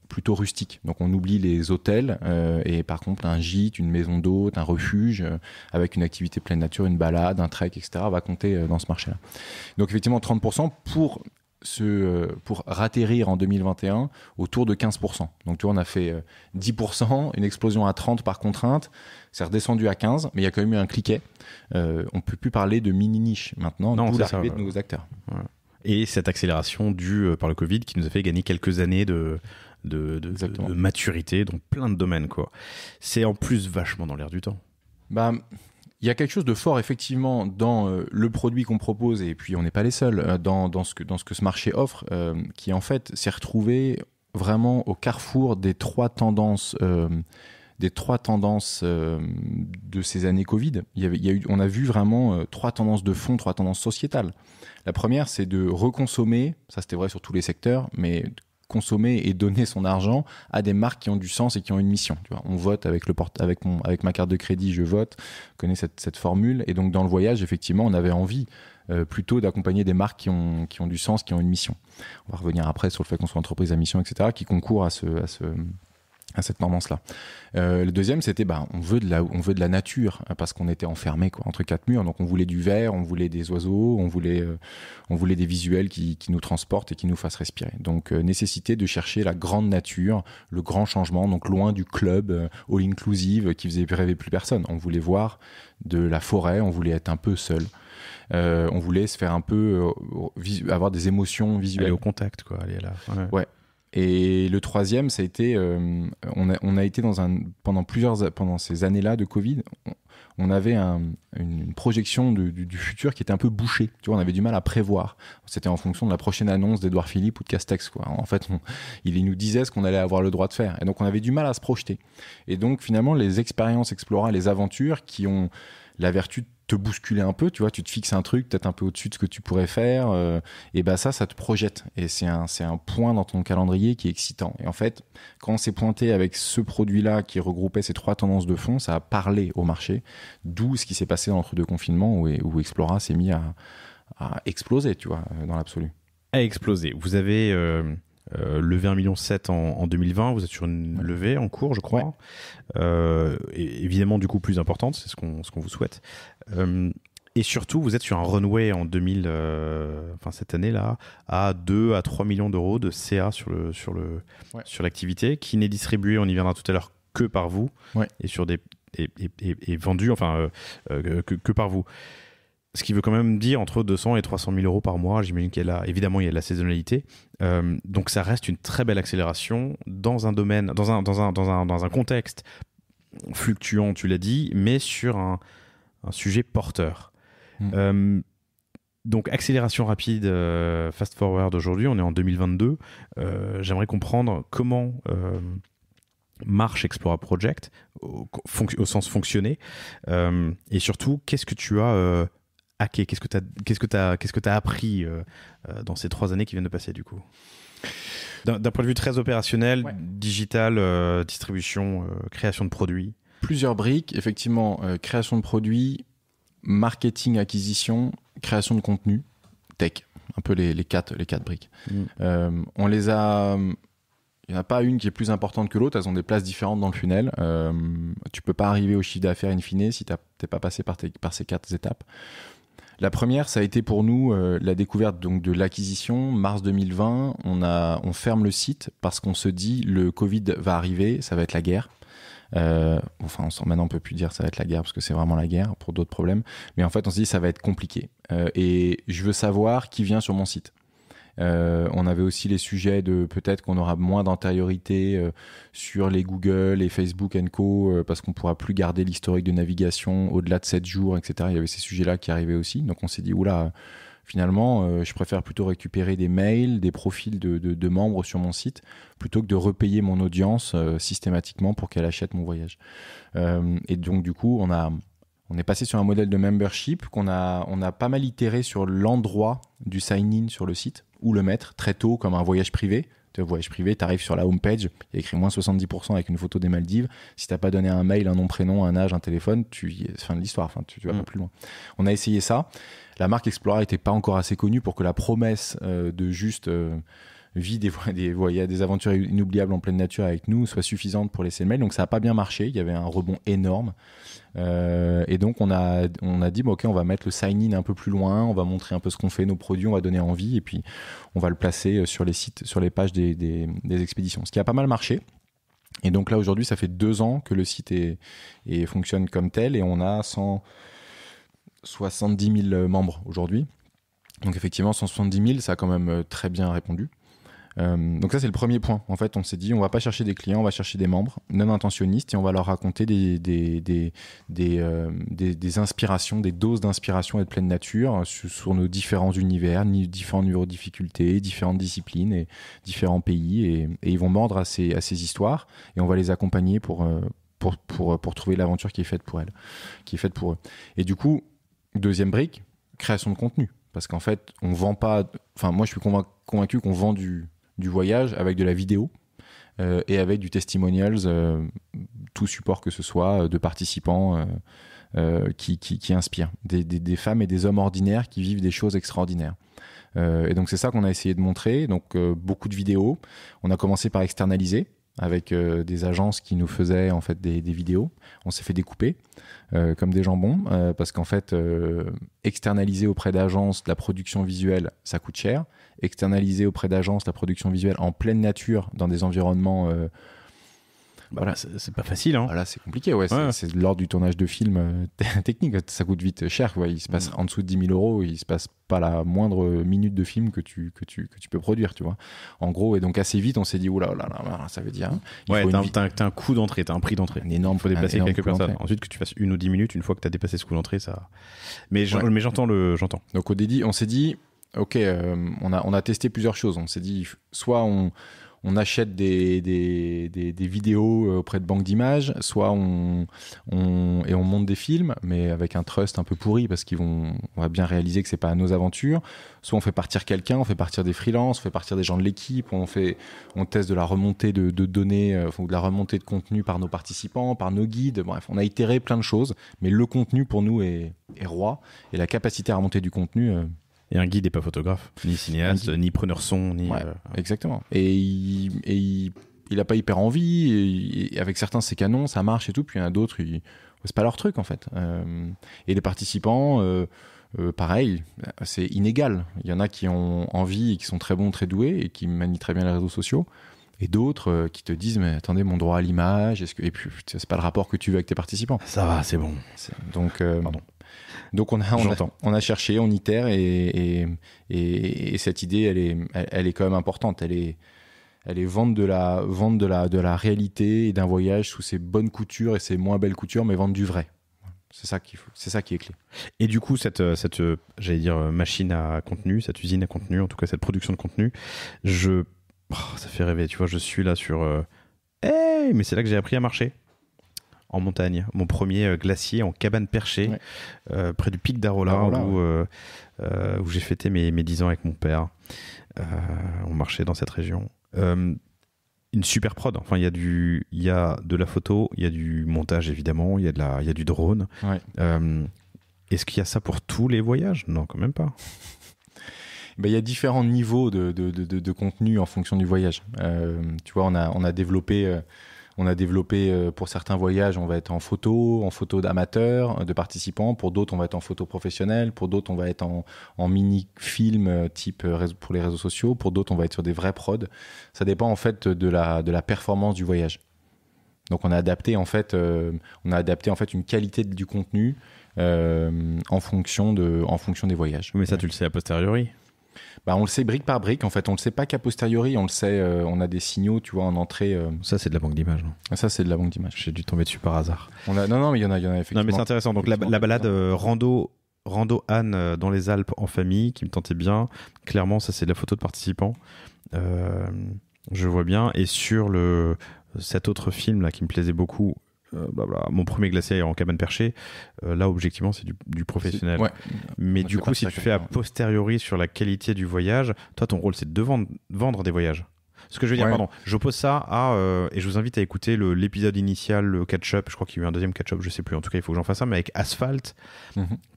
plutôt rustiques. Donc on oublie les hôtels et par contre un gîte, une maison d'hôte, un refuge avec une activité pleine nature, une balade, un trek, etc. va compter dans ce marché-là. Donc effectivement 30% pour ratterrir en 2021 autour de 15%. Donc tu vois, on a fait 10%, une explosion à 30 par contrainte, c'est redescendu à 15, mais il y a quand même eu un cliquet. On peut plus parler de mini-niche maintenant, d'où l'arrivée de nouveaux acteurs. Ouais. Et cette accélération due par le Covid qui nous a fait gagner quelques années de maturité dans plein de domaines, quoi. C'est en plus vachement dans l'air du temps. Il y a quelque chose de fort effectivement dans le produit qu'on propose, et puis on n'est pas les seuls dans ce que ce marché offre, qui en fait s'est retrouvé vraiment au carrefour des trois tendances de ces années Covid. On a vu vraiment trois tendances de fond, trois tendances sociétales. La première, c'est de reconsommer, ça c'était vrai sur tous les secteurs, mais consommer et donner son argent à des marques qui ont du sens et qui ont une mission. Tu vois, on vote avec ma carte de crédit, je vote. Je connais cette formule. Et donc dans le voyage, effectivement, on avait envie plutôt d'accompagner des marques qui ont du sens, qui ont une mission. On va revenir après sur le fait qu'on soit entreprise à mission, etc., qui concourent à cette tendance-là. Le deuxième, c'était on veut de la nature parce qu'on était enfermés entre quatre murs. Donc on voulait du vert, on voulait des oiseaux, on voulait des visuels qui nous transportent et qui nous fassent respirer. Donc nécessité de chercher la grande nature, le grand changement, donc loin du club all inclusive qui faisait rêver plus personne. On voulait voir de la forêt, on voulait être un peu seul. On voulait se faire un peu avoir des émotions visuelles. Aller au contact, quoi. Aller là. Ouais. Et le troisième, ça a été, on a été pendant ces années-là de Covid, on avait une projection du futur qui était un peu bouchée. Tu vois, on avait du mal à prévoir. C'était en fonction de la prochaine annonce d'Édouard Philippe ou de Castex, quoi. En fait, il nous disait ce qu'on allait avoir le droit de faire. Et donc, on avait du mal à se projeter. Et donc, finalement, les expériences Explora, les aventures qui ont la vertu de te bousculer un peu, tu vois, tu te fixes un truc peut-être un peu au-dessus de ce que tu pourrais faire, et bah ça te projette, et c'est un point dans ton calendrier qui est excitant. Et en fait, quand on s'est pointé avec ce produit-là qui regroupait ces 3 tendances de fond, ça a parlé au marché, d'où ce qui s'est passé entre 2 confinements où Explora s'est mis à exploser, tu vois, dans l'absolu. A explosé. Vous avez levé 1,7 million en 2020, vous êtes sur une levée en cours, je crois. Et évidemment, du coup, plus importante, c'est ce qu'on vous souhaite. Et surtout, vous êtes sur un runway en cette année-là, à 2 à 3 millions d'euros de CA sur l'activité, qui n'est distribué, on y viendra tout à l'heure, que par vous, et sur et vendu, que par vous. Ce qui veut quand même dire entre 200 et 300 000 euros par mois. J'imagine évidemment, il y a de la saisonnalité. Donc, ça reste une très belle accélération dans un domaine, dans un contexte fluctuant, tu l'as dit, mais sur un sujet porteur. Donc, accélération rapide, fast forward aujourd'hui, on est en 2022. J'aimerais comprendre comment marche Explora Project au sens fonctionner, et surtout, qu'est-ce que tu as hacké, qu'est-ce que tu as appris dans ces 3 années qui viennent de passer, du coup, d'un point de vue très opérationnel, digital, distribution, création de produits. Plusieurs briques, effectivement, création de produits, marketing, acquisition, création de contenu, tech, un peu les 4 briques. On les a... Il n'y en a pas une qui est plus importante que l'autre, elles ont des places différentes dans le funnel. Tu peux pas arriver au chiffre d'affaires in fine si tu n'es pas passé par ces 4 étapes. La première, ça a été pour nous la découverte donc, de l'acquisition. Mars 2020, on ferme le site parce qu'on se dit le Covid va arriver, ça va être la guerre. Maintenant on peut plus dire ça va être la guerre parce que c'est vraiment la guerre pour d'autres problèmes. Mais en fait, on se dit ça va être compliqué. Et je veux savoir qui vient sur mon site. On avait aussi les sujets de peut-être qu'on aura moins d'antériorité sur les Google et Facebook & Co parce qu'on pourra plus garder l'historique de navigation au-delà de 7 jours, etc. Il y avait ces sujets-là qui arrivaient aussi. Donc on s'est dit, oula, finalement, je préfère plutôt récupérer des mails, des profils de membres sur mon site plutôt que de repayer mon audience systématiquement pour qu'elle achète mon voyage. Et donc du coup, on est passé sur un modèle de membership on a pas mal itéré sur l'endroit du sign-in sur le site, où le mettre très tôt comme un voyage privé. Tu vois, voyage privé, tu arrives sur la homepage, il y a écrit moins 70% avec une photo des Maldives. Si tu n'as pas donné un mail, un nom, prénom, un âge, un téléphone, c'est fin de l'histoire, tu vas pas plus loin. On a essayé ça. La marque Explora n'était pas encore assez connue pour que la promesse de juste vie des aventures inoubliables en pleine nature avec nous soit suffisante pour laisser le mail. Donc ça n'a pas bien marché, il y avait un rebond énorme. Et donc on a dit ok, on va mettre le sign-in un peu plus loin, on va montrer un peu ce qu'on fait, nos produits, on va donner envie, et puis on va le placer sur les sites, sur les pages des expéditions, ce qui a pas mal marché. Et donc là aujourd'hui ça fait 2 ans que le site fonctionne comme tel, et on a 170 000 membres aujourd'hui. Donc effectivement 170 000, ça a quand même très bien répondu. Donc ça c'est le premier point. En fait, on s'est dit on va pas chercher des clients, on va chercher des membres non intentionnistes, et on va leur raconter des inspirations, des doses d'inspiration et de pleine nature sur nos différents univers, différents niveaux de difficulté, différentes disciplines et différents pays, et ils vont mordre à ces histoires, et on va les accompagner pour trouver l'aventure qui est faite pour elles, qui est faite pour eux. Et du coup, deuxième brique, création de contenu. Parce qu'en fait, on vend pas. Enfin, moi, je suis convaincu qu'on vend du voyage avec de la vidéo et avec du testimonials, tout support que ce soit, de participants qui inspirent. Des femmes et des hommes ordinaires qui vivent des choses extraordinaires. Et donc, c'est ça qu'on a essayé de montrer. Donc, beaucoup de vidéos. On a commencé par externaliser avec des agences qui nous faisaient en fait des vidéos. On s'est fait découper comme des jambons parce qu'en fait externaliser auprès d'agences la production visuelle, ça coûte cher. Externaliser auprès d'agences la production visuelle en pleine nature dans des environnements voilà, c'est pas facile, hein. Voilà, c'est compliqué, c'est de l'ordre du tournage de film technique, ça coûte vite cher, il se passe en dessous de 10 000 euros, il se passe pas la moindre minute de film que tu peux produire, tu vois. En gros, et donc assez vite, on s'est dit, oula, ça veut dire... t'as un coût d'entrée, t'as un prix d'entrée. Un énorme, il faut dépasser quelques personnes. Ensuite, que tu fasses 1 ou 10 minutes, une fois que t'as dépassé ce coût d'entrée, ça... Mais j'entends. Donc on s'est dit, ok, on a testé plusieurs choses. On s'est dit, soit on on achète des vidéos auprès de banques d'images, soit on monte des films, mais avec un trust un peu pourri parce on va bien réaliser que c'est pas à nos aventures. Soit on fait partir quelqu'un, on fait partir des freelances, on fait partir des gens de l'équipe, on teste de la remontée de données, ou de la remontée de contenu par nos participants, par nos guides. Bref, on a itéré plein de choses, mais le contenu pour nous est roi, et la capacité à remonter du contenu. Et un guide n'est pas photographe, ni cinéaste, ni preneur son, ni. Ouais, exactement. Et il a pas hyper envie. Et avec certains, c'est canon, ça marche et tout. Puis il y en a d'autres, c'est pas leur truc en fait. Et les participants, pareil, c'est inégal. Il y en a qui ont envie et qui sont très bons, très doués et qui manient très bien les réseaux sociaux. Et d'autres qui te disent, mais attendez, mon droit à l'image, et puis c'est pas le rapport que tu veux avec tes participants. Ça va, c'est bon. Donc, pardon. Donc on a cherché, on itère, et cette idée, elle est quand même importante. Elle est vendre de la réalité et d'un voyage sous ses bonnes coutures et ses moins belles coutures, mais vendre du vrai. C'est ça qui est clé. Et du coup, cette j'allais dire machine à contenu, cette usine à contenu, en tout cas cette production de contenu, ça fait rêver. Tu vois, je suis là sur. Mais c'est là que j'ai appris à marcher. En montagne, mon premier glacier en cabane perchée, près du pic d'Arola, où j'ai fêté mes 10 ans avec mon père. On marchait dans cette région. Une super prod. Enfin, il y a de la photo, il y a du montage évidemment, il y a du drone. Ouais. Est-ce qu'il y a ça pour tous les voyages ? Non, quand même pas. Il y a différents niveaux de contenu en fonction du voyage. Tu vois, on a développé pour certains voyages, on va être en photo d'amateurs, de participants. Pour d'autres, on va être en photo professionnelle. Pour d'autres, on va être en mini-film type pour les réseaux sociaux. Pour d'autres, on va être sur des vrais prods. Ça dépend en fait de la performance du voyage. Donc, on a adapté en fait une qualité du contenu en fonction des voyages. Mais ça, tu le sais a posteriori. On le sait brique par brique. En fait, on le sait pas qu'a posteriori. On le sait. On a des signaux, tu vois, en entrée. Ça, c'est de la banque d'images. Ça, c'est de la banque d'images. J'ai dû tomber dessus par hasard. Non, mais il y en a effectivement. Non, mais c'est intéressant. Donc la balade rando Anne dans les Alpes en famille, qui me tentait bien. Clairement, ça, c'est de la photo de participants. Je vois bien. Et sur cet autre film là qui me plaisait beaucoup. Mon premier glacier en cabane perchée, là objectivement c'est du professionnel. Ouais. Mais du coup, si tu fais a posteriori sur la qualité du voyage, toi ton rôle c'est de vendre des voyages. Ce que je veux dire, pardon, j'oppose ça et je vous invite à écouter l'épisode initial, le catch-up. Je crois qu'il y a eu un deuxième catch-up, je sais plus. En tout cas, il faut que j'en fasse un, mais avec Asphalt,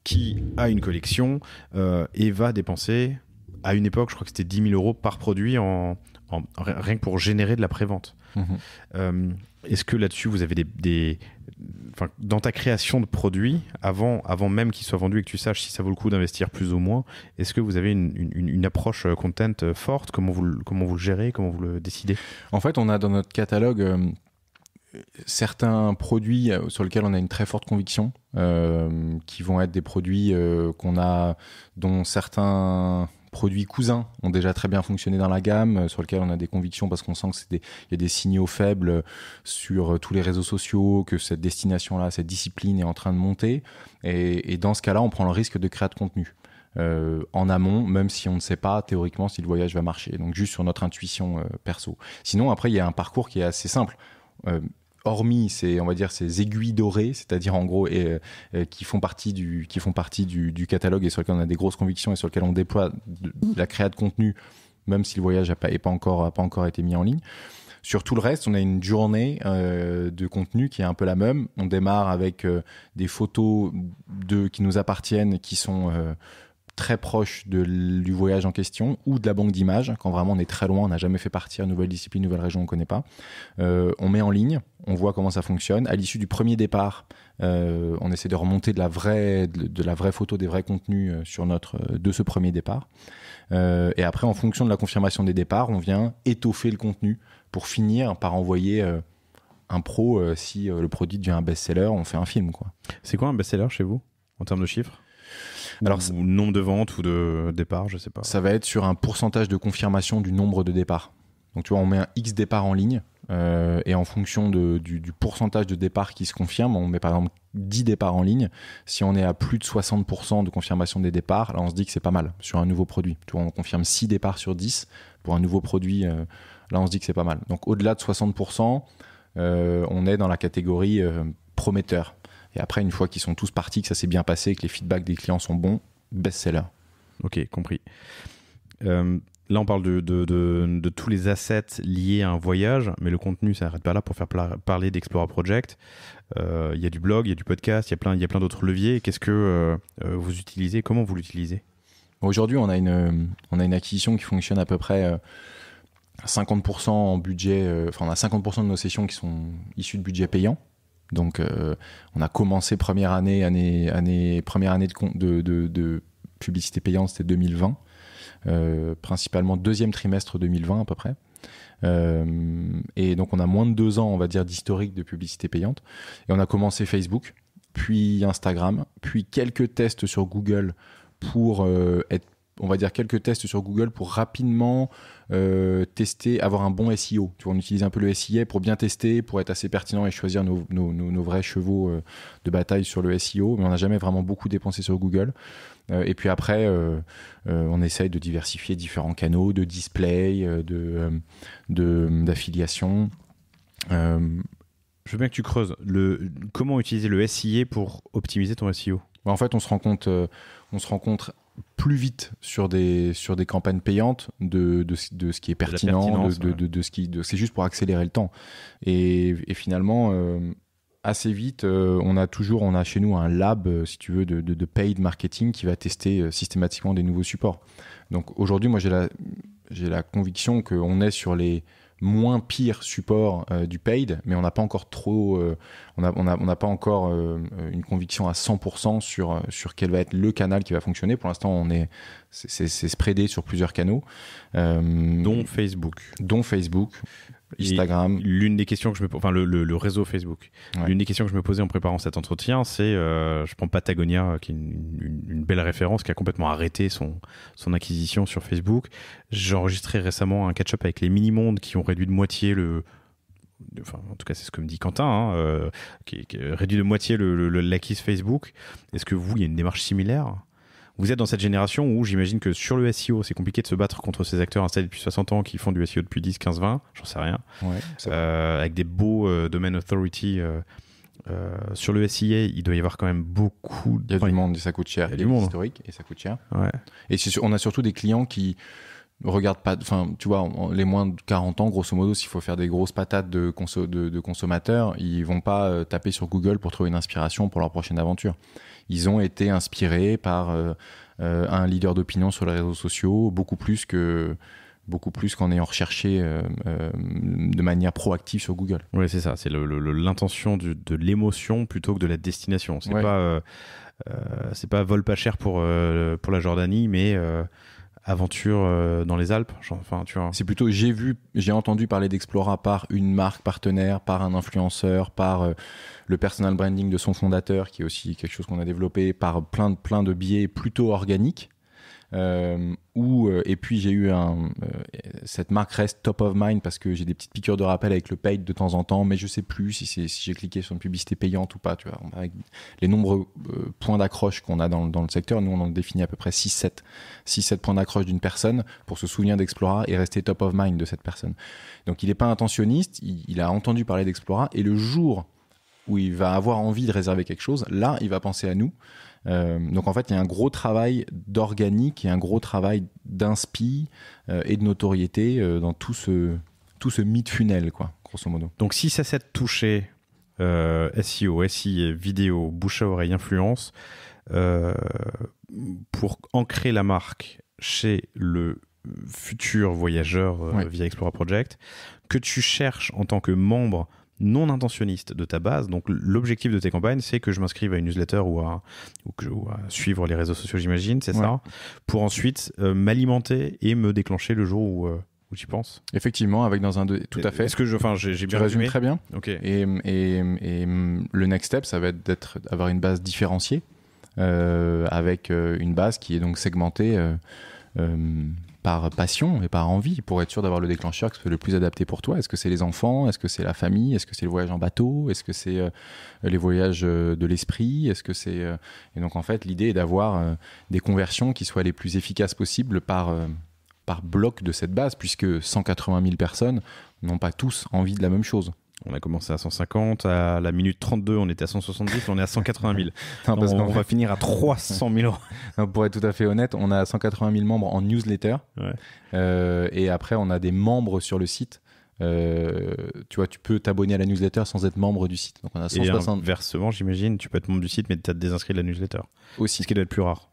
qui a une collection et va dépenser, à une époque, je crois que c'était 10 000 euros par produit rien que pour générer de la prévente. Est-ce que là-dessus, vous avez dans ta création de produits, avant même qu'ils soient vendus et que tu saches si ça vaut le coup d'investir plus ou moins, est-ce que vous avez une approche content forte ? Comment vous le gérez ? Comment vous le décidez ? En fait, on a dans notre catalogue certains produits sur lesquels on a une très forte conviction, qui vont être des produits dont certains produits cousins ont déjà très bien fonctionné dans la gamme, sur lesquels on a des convictions parce qu'on sent qu'il y a des signaux faibles sur tous les réseaux sociaux, que cette destination-là, cette discipline est en train de monter. Et dans ce cas-là, on prend le risque de créer de contenu en amont, même si on ne sait pas théoriquement si le voyage va marcher. Donc juste sur notre intuition perso. Sinon, après, il y a un parcours qui est assez simple. Hormis ces aiguilles dorées, c'est-à-dire en gros qui font partie du catalogue et sur lesquels on a des grosses convictions et sur lesquels on déploie la création de contenu, même si le voyage n'a pas encore été mis en ligne. Sur tout le reste, on a une journée de contenu qui est un peu la même. On démarre avec des photos qui nous appartiennent, qui sont très proches du voyage en question ou de la banque d'images, quand vraiment on est très loin, on n'a jamais fait partir, nouvelle discipline, nouvelle région, on ne connaît pas. On met en ligne, on voit comment ça fonctionne. À l'issue du premier départ, on essaie de remonter de la vraie photo, des vrais contenus de ce premier départ. Et après, en fonction de la confirmation des départs, on vient étoffer le contenu pour finir par envoyer un pro. Si le produit devient un best-seller, on fait un film, quoi. C'est quoi un best-seller chez vous, en termes de chiffres ? Alors, ou nombre de ventes ou de départs, je sais pas. Ça va être sur un pourcentage de confirmation du nombre de départs. Donc tu vois, on met un X départ en ligne et en fonction du pourcentage de départs qui se confirment, on met par exemple 10 départs en ligne. Si on est à plus de 60% de confirmation des départs, là on se dit que c'est pas mal sur un nouveau produit. Tu vois, on confirme 6 départs sur 10 pour un nouveau produit là on se dit que c'est pas mal. Donc au-delà de 60%, on est dans la catégorie prometteur. Et après, une fois qu'ils sont tous partis, que ça s'est bien passé, que les feedbacks des clients sont bons, best-seller. Ok, compris. Là, on parle de tous les assets liés à un voyage, mais le contenu, ça n'arrête pas là pour faire parler d'Explora Project. Il y a du blog, il y a du podcast, il y a plein d'autres leviers. Qu'est-ce que vous utilisez? Comment vous l'utilisez? Aujourd'hui, on a une acquisition qui fonctionne à peu près à 50% en budget. On a 50% de nos sessions qui sont issues de budget payant. Donc, on a commencé première année de publicité payante, c'était 2020. Principalement deuxième trimestre 2020 à peu près. Et donc, on a moins de 2 ans, on va dire, d'historique de publicité payante. Et on a commencé Facebook, puis Instagram, puis quelques tests sur Google pour quelques tests sur Google pour rapidement tester, avoir un bon SEO. Tu vois, on utilise un peu le SEA pour bien tester, pour être assez pertinent et choisir nos vrais chevaux de bataille sur le SEO, mais on n'a jamais vraiment beaucoup dépensé sur Google. Et puis après, on essaye de diversifier différents canaux, de display, d'affiliation. Je veux bien que tu creuses. Comment utiliser le SEA pour optimiser ton SEO? En fait, on se rend compte plus vite sur des campagnes payantes de ce qui est pertinent, c'est juste pour accélérer le temps. Et finalement, assez vite, on a chez nous un lab, si tu veux, de paid marketing qui va tester systématiquement des nouveaux supports. Donc aujourd'hui, moi, j'ai la conviction qu'on est sur les moins pires supports du paid, mais on n'a pas encore on n'a pas encore une conviction à 100% sur quel va être le canal qui va fonctionner. Pour l'instant, c'est spreadé sur plusieurs canaux, dont Facebook, Instagram. L'une des questions que le réseau Facebook. Ouais. L'une des questions que je me posais en préparant cet entretien, c'est, je prends Patagonia, qui est une belle référence, qui a complètement arrêté son acquisition sur Facebook. J'ai enregistré récemment un catch-up avec les Mini-Mondes qui ont réduit de moitié en tout cas, c'est ce que me dit Quentin, qui réduit de moitié l'acquise Facebook. Est-ce que il y a une démarche similaire? Vous êtes dans cette génération où j'imagine que sur le SEO, c'est compliqué de se battre contre ces acteurs installés depuis 60 ans qui font du SEO depuis 10, 15, 20, j'en sais rien. Ouais, avec des beaux domain authority. Sur le SEA, il doit y avoir quand même beaucoup Il y a du monde et ça coûte cher. Il y a du monde historique et ça coûte cher. Ouais. Et on a surtout des clients qui regardent pas, tu vois, les moins de 40 ans, grosso modo, s'il faut faire des grosses patates de consommateurs, ils vont pas taper sur Google pour trouver une inspiration pour leur prochaine aventure. Ils ont été inspirés par un leader d'opinion sur les réseaux sociaux, beaucoup plus qu'en ayant recherché de manière proactive sur Google. Oui, c'est ça. C'est l'intention de l'émotion plutôt que de la destination. C'est c'est pas vol pas cher pour la Jordanie, mais aventure dans les Alpes. Tu vois. C'est plutôt j'ai entendu parler d'Explora par une marque partenaire, par un influenceur, par le personal branding de son fondateur, qui est aussi quelque chose qu'on a développé, par plein de biais plutôt organiques. Et puis j'ai eu cette marque reste top of mind parce que j'ai des petites piqûres de rappel avec le paid de temps en temps, mais je sais plus si j'ai cliqué sur une publicité payante ou pas, tu vois. Avec les nombreux points d'accroche qu'on a dans le secteur, nous on en définit à peu près 6-7 points d'accroche d'une personne pour se souvenir d'Explora et rester top of mind de cette personne. Donc il n'est pas intentionniste, il a entendu parler d'Explora et le jour où il va avoir envie de réserver quelque chose, là il va penser à nous. Donc en fait, il y a un gros travail d'organique et un gros travail d'inspi et de notoriété dans tout ce mid-funnel, quoi, grosso modo. Donc 6 à 7 touchés, SEO, SIA, vidéo, bouche à oreille, influence, pour ancrer la marque chez le futur voyageur via Explora Project, que tu cherches en tant que membre non intentionniste de ta base. Donc l'objectif de tes campagnes, c'est que je m'inscrive à une newsletter ou à suivre les réseaux sociaux, j'imagine, c'est ça, pour ensuite m'alimenter et me déclencher le jour où tu penses. Effectivement, tout à fait. Est-ce que j'ai bien résumé résumé? Très bien. Okay. Et le next step, ça va être d'avoir une base différenciée avec une base qui est donc segmentée par passion et par envie, pour être sûr d'avoir le déclencheur qui soit le plus adapté pour toi. Est-ce que c'est les enfants? Est-ce que c'est la famille? Est-ce que c'est le voyage en bateau? Est-ce que c'est les voyages de l'esprit? Est-ce que c'est... Et donc en fait, l'idée est d'avoir des conversions qui soient les plus efficaces possibles par par bloc de cette base, puisque 180 000 personnes n'ont pas tous envie de la même chose. On a commencé à 150, à la minute 32, on était à 170, on est à 180 000. Non, parce on qu'en va finir à 300 000 euros. Non, pour être tout à fait honnête, on a 180 000 membres en newsletter. Et après, on a des membres sur le site. Tu vois, tu peux t'abonner à la newsletter sans être membre du site. Donc on a 160... Et inversement, j'imagine, tu peux être membre du site, mais tu as désinscrit de la newsletter. Aussi. Ce qui doit être plus rare.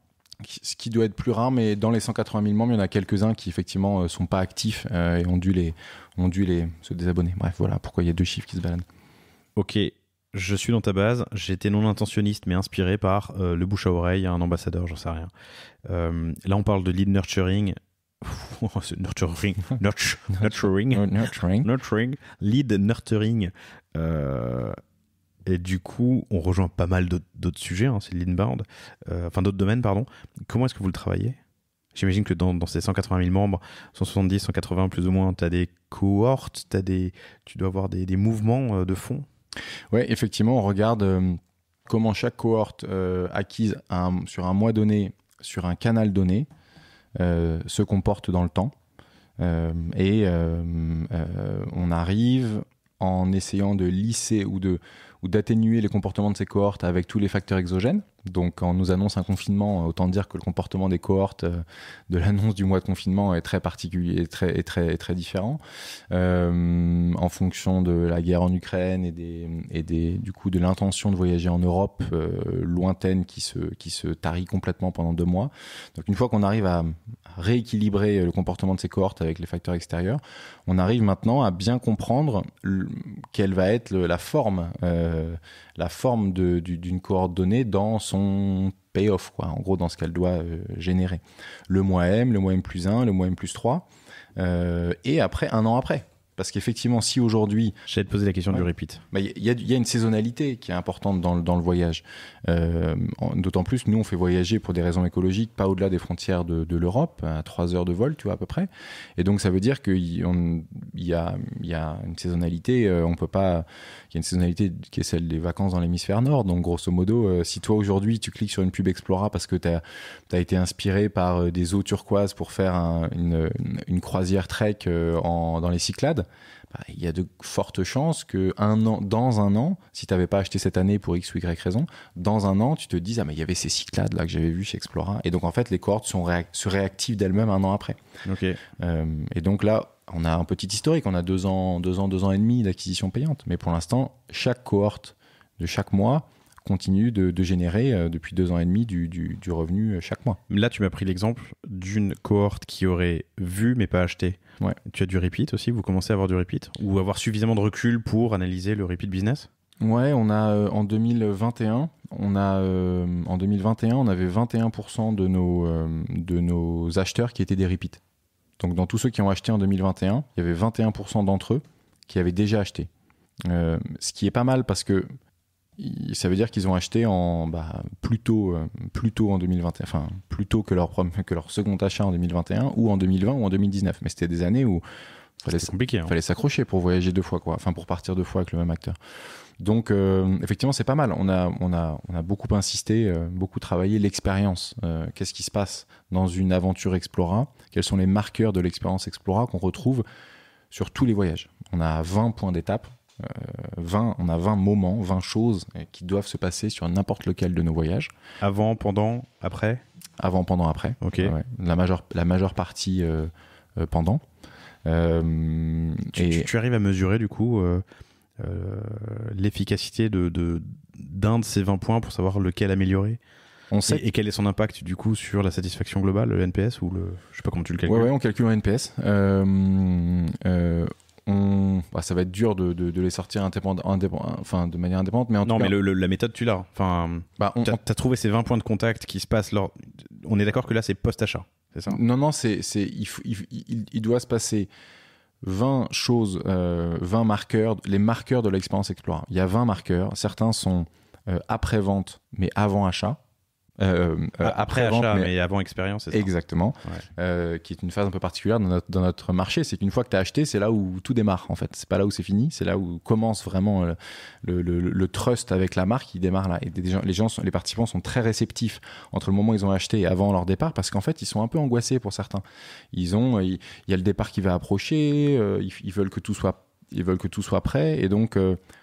Ce qui doit être plus rare, mais dans les 180 000 membres, il y en a quelques-uns qui effectivement sont pas actifs et ont dû se désabonner. Bref, voilà pourquoi il y a 2 chiffres qui se baladent. Ok, je suis dans ta base. J'étais non intentionniste, mais inspiré par le bouche à oreille, un ambassadeur, j'en sais rien. Là, on parle de lead nurturing. C'est nurturing. Nurturing. Lead nurturing. Et du coup, on rejoint pas mal d'autres sujets, hein, c'est l'inbound, d'autres domaines, pardon. Comment est-ce que vous le travaillez ? J'imagine que dans ces 180 000 membres, 170, 180 plus ou moins, tu as des cohortes, tu dois avoir des mouvements de fond. Oui, effectivement, on regarde comment chaque cohorte acquise sur un mois donné, sur un canal donné, se comporte dans le temps. On arrive en essayant de lisser ou d'atténuer les comportements de ces cohortes avec tous les facteurs exogènes. Donc, quand on nous annonce un confinement, autant dire que le comportement des cohortes de l'annonce du mois de confinement est très particulier et très différent. En fonction de la guerre en Ukraine et du coup de l'intention de voyager en Europe lointaine qui se tarit complètement pendant 2 mois. Donc, une fois qu'on arrive à rééquilibrer le comportement de ces cohortes avec les facteurs extérieurs, on arrive maintenant à bien comprendre quelle va être la forme d'une cohorte donnée dans son payoff, quoi. En gros, dans ce qu'elle doit générer. Le mois M, le mois M plus 1, le mois M plus 3, et après, 1 an après. Parce qu'effectivement, si aujourd'hui... J'allais te poser la question du repeat. Il y a une saisonnalité qui est importante dans le voyage. D'autant plus, nous, on fait voyager pour des raisons écologiques, pas au-delà des frontières de l'Europe, à 3 heures de vol, tu vois, à peu près. Et donc, ça veut dire qu'il y a une saisonnalité, on peut pas... Il y a une saisonnalité qui est celle des vacances dans l'hémisphère nord. Donc, grosso modo, si toi, aujourd'hui, tu cliques sur une pub Explora parce que tu as été inspiré par des eaux turquoises pour faire une croisière trek dans les Cyclades, il y a de fortes chances que dans un an, si tu n'avais pas acheté cette année pour X ou Y raison, dans un an, tu te dises « Ah, mais il y avait ces Cyclades là que j'avais vues chez Explora. » Et donc, en fait, les cohortes se réactivent d'elles-mêmes 1 an après. Okay. Et donc là, on a un petit historique. On a 2 ans et demi d'acquisition payante. Mais pour l'instant, chaque cohorte de chaque mois continue de générer depuis 2 ans et demi du revenu chaque mois. Là, tu m'as pris l'exemple d'une cohorte qui aurait vu mais pas acheté. Ouais. Tu as du repeat aussi ? Vous commencez à avoir du repeat ? Ou avoir suffisamment de recul pour analyser le repeat business ? Ouais, on a en 2021, on avait 21% de nos acheteurs qui étaient des repeats. Donc dans tous ceux qui ont acheté en 2021, il y avait 21% d'entre eux qui avaient déjà acheté. Ce qui est pas mal parce que ça veut dire qu'ils ont acheté plus tôt en 2021, enfin plus tôt que leur second achat en 2021 ou en 2020 ou en 2019. Mais c'était des années où fallait s'accrocher pour voyager 2 fois, quoi. Enfin pour partir 2 fois avec le même acteur. Donc effectivement c'est pas mal. On a beaucoup insisté, beaucoup travaillé l'expérience. Qu'est-ce qui se passe dans une aventure Explora ? Quels sont les marqueurs de l'expérience Explora qu'on retrouve sur tous les voyages ? On a 20 points d'étape. On a 20 moments, 20 choses qui doivent se passer sur n'importe lequel de nos voyages. Avant, pendant, après ? Avant, pendant, après. Ok. Ouais. La majeure partie pendant. Tu arrives à mesurer du coup l'efficacité d'un de ces 20 points pour savoir lequel améliorer ? Et quel est son impact du coup sur la satisfaction globale, le NPS ou je sais pas comment tu le calcules. Ouais, on calcule un NPS. Ça va être dur de les sortir de manière indépendante, mais en tout cas... la méthode tu l'as. Enfin, t'as trouvé ces 20 points de contact qui se passent lors... On est d'accord que là c'est post-achat, c'est ça ? Non, il doit se passer 20 choses, 20 marqueurs, les marqueurs de l'expérience Explora. Il y a 20 marqueurs, certains sont après-vente, mais avant achat. Après vente, achat, mais avant expérience, c'est ça? Exactement. Qui est une phase un peu particulière dans notre marché. C'est qu'une fois que tu as acheté, c'est là où tout démarre, en fait. C'est pas là où c'est fini, c'est là où commence vraiment le trust avec la marque qui démarre là. Et les participants sont très réceptifs entre le moment où ils ont acheté et avant leur départ, parce qu'en fait, ils sont un peu angoissés pour certains. Il y a le départ qui va approcher, ils veulent que tout soit prêt, et donc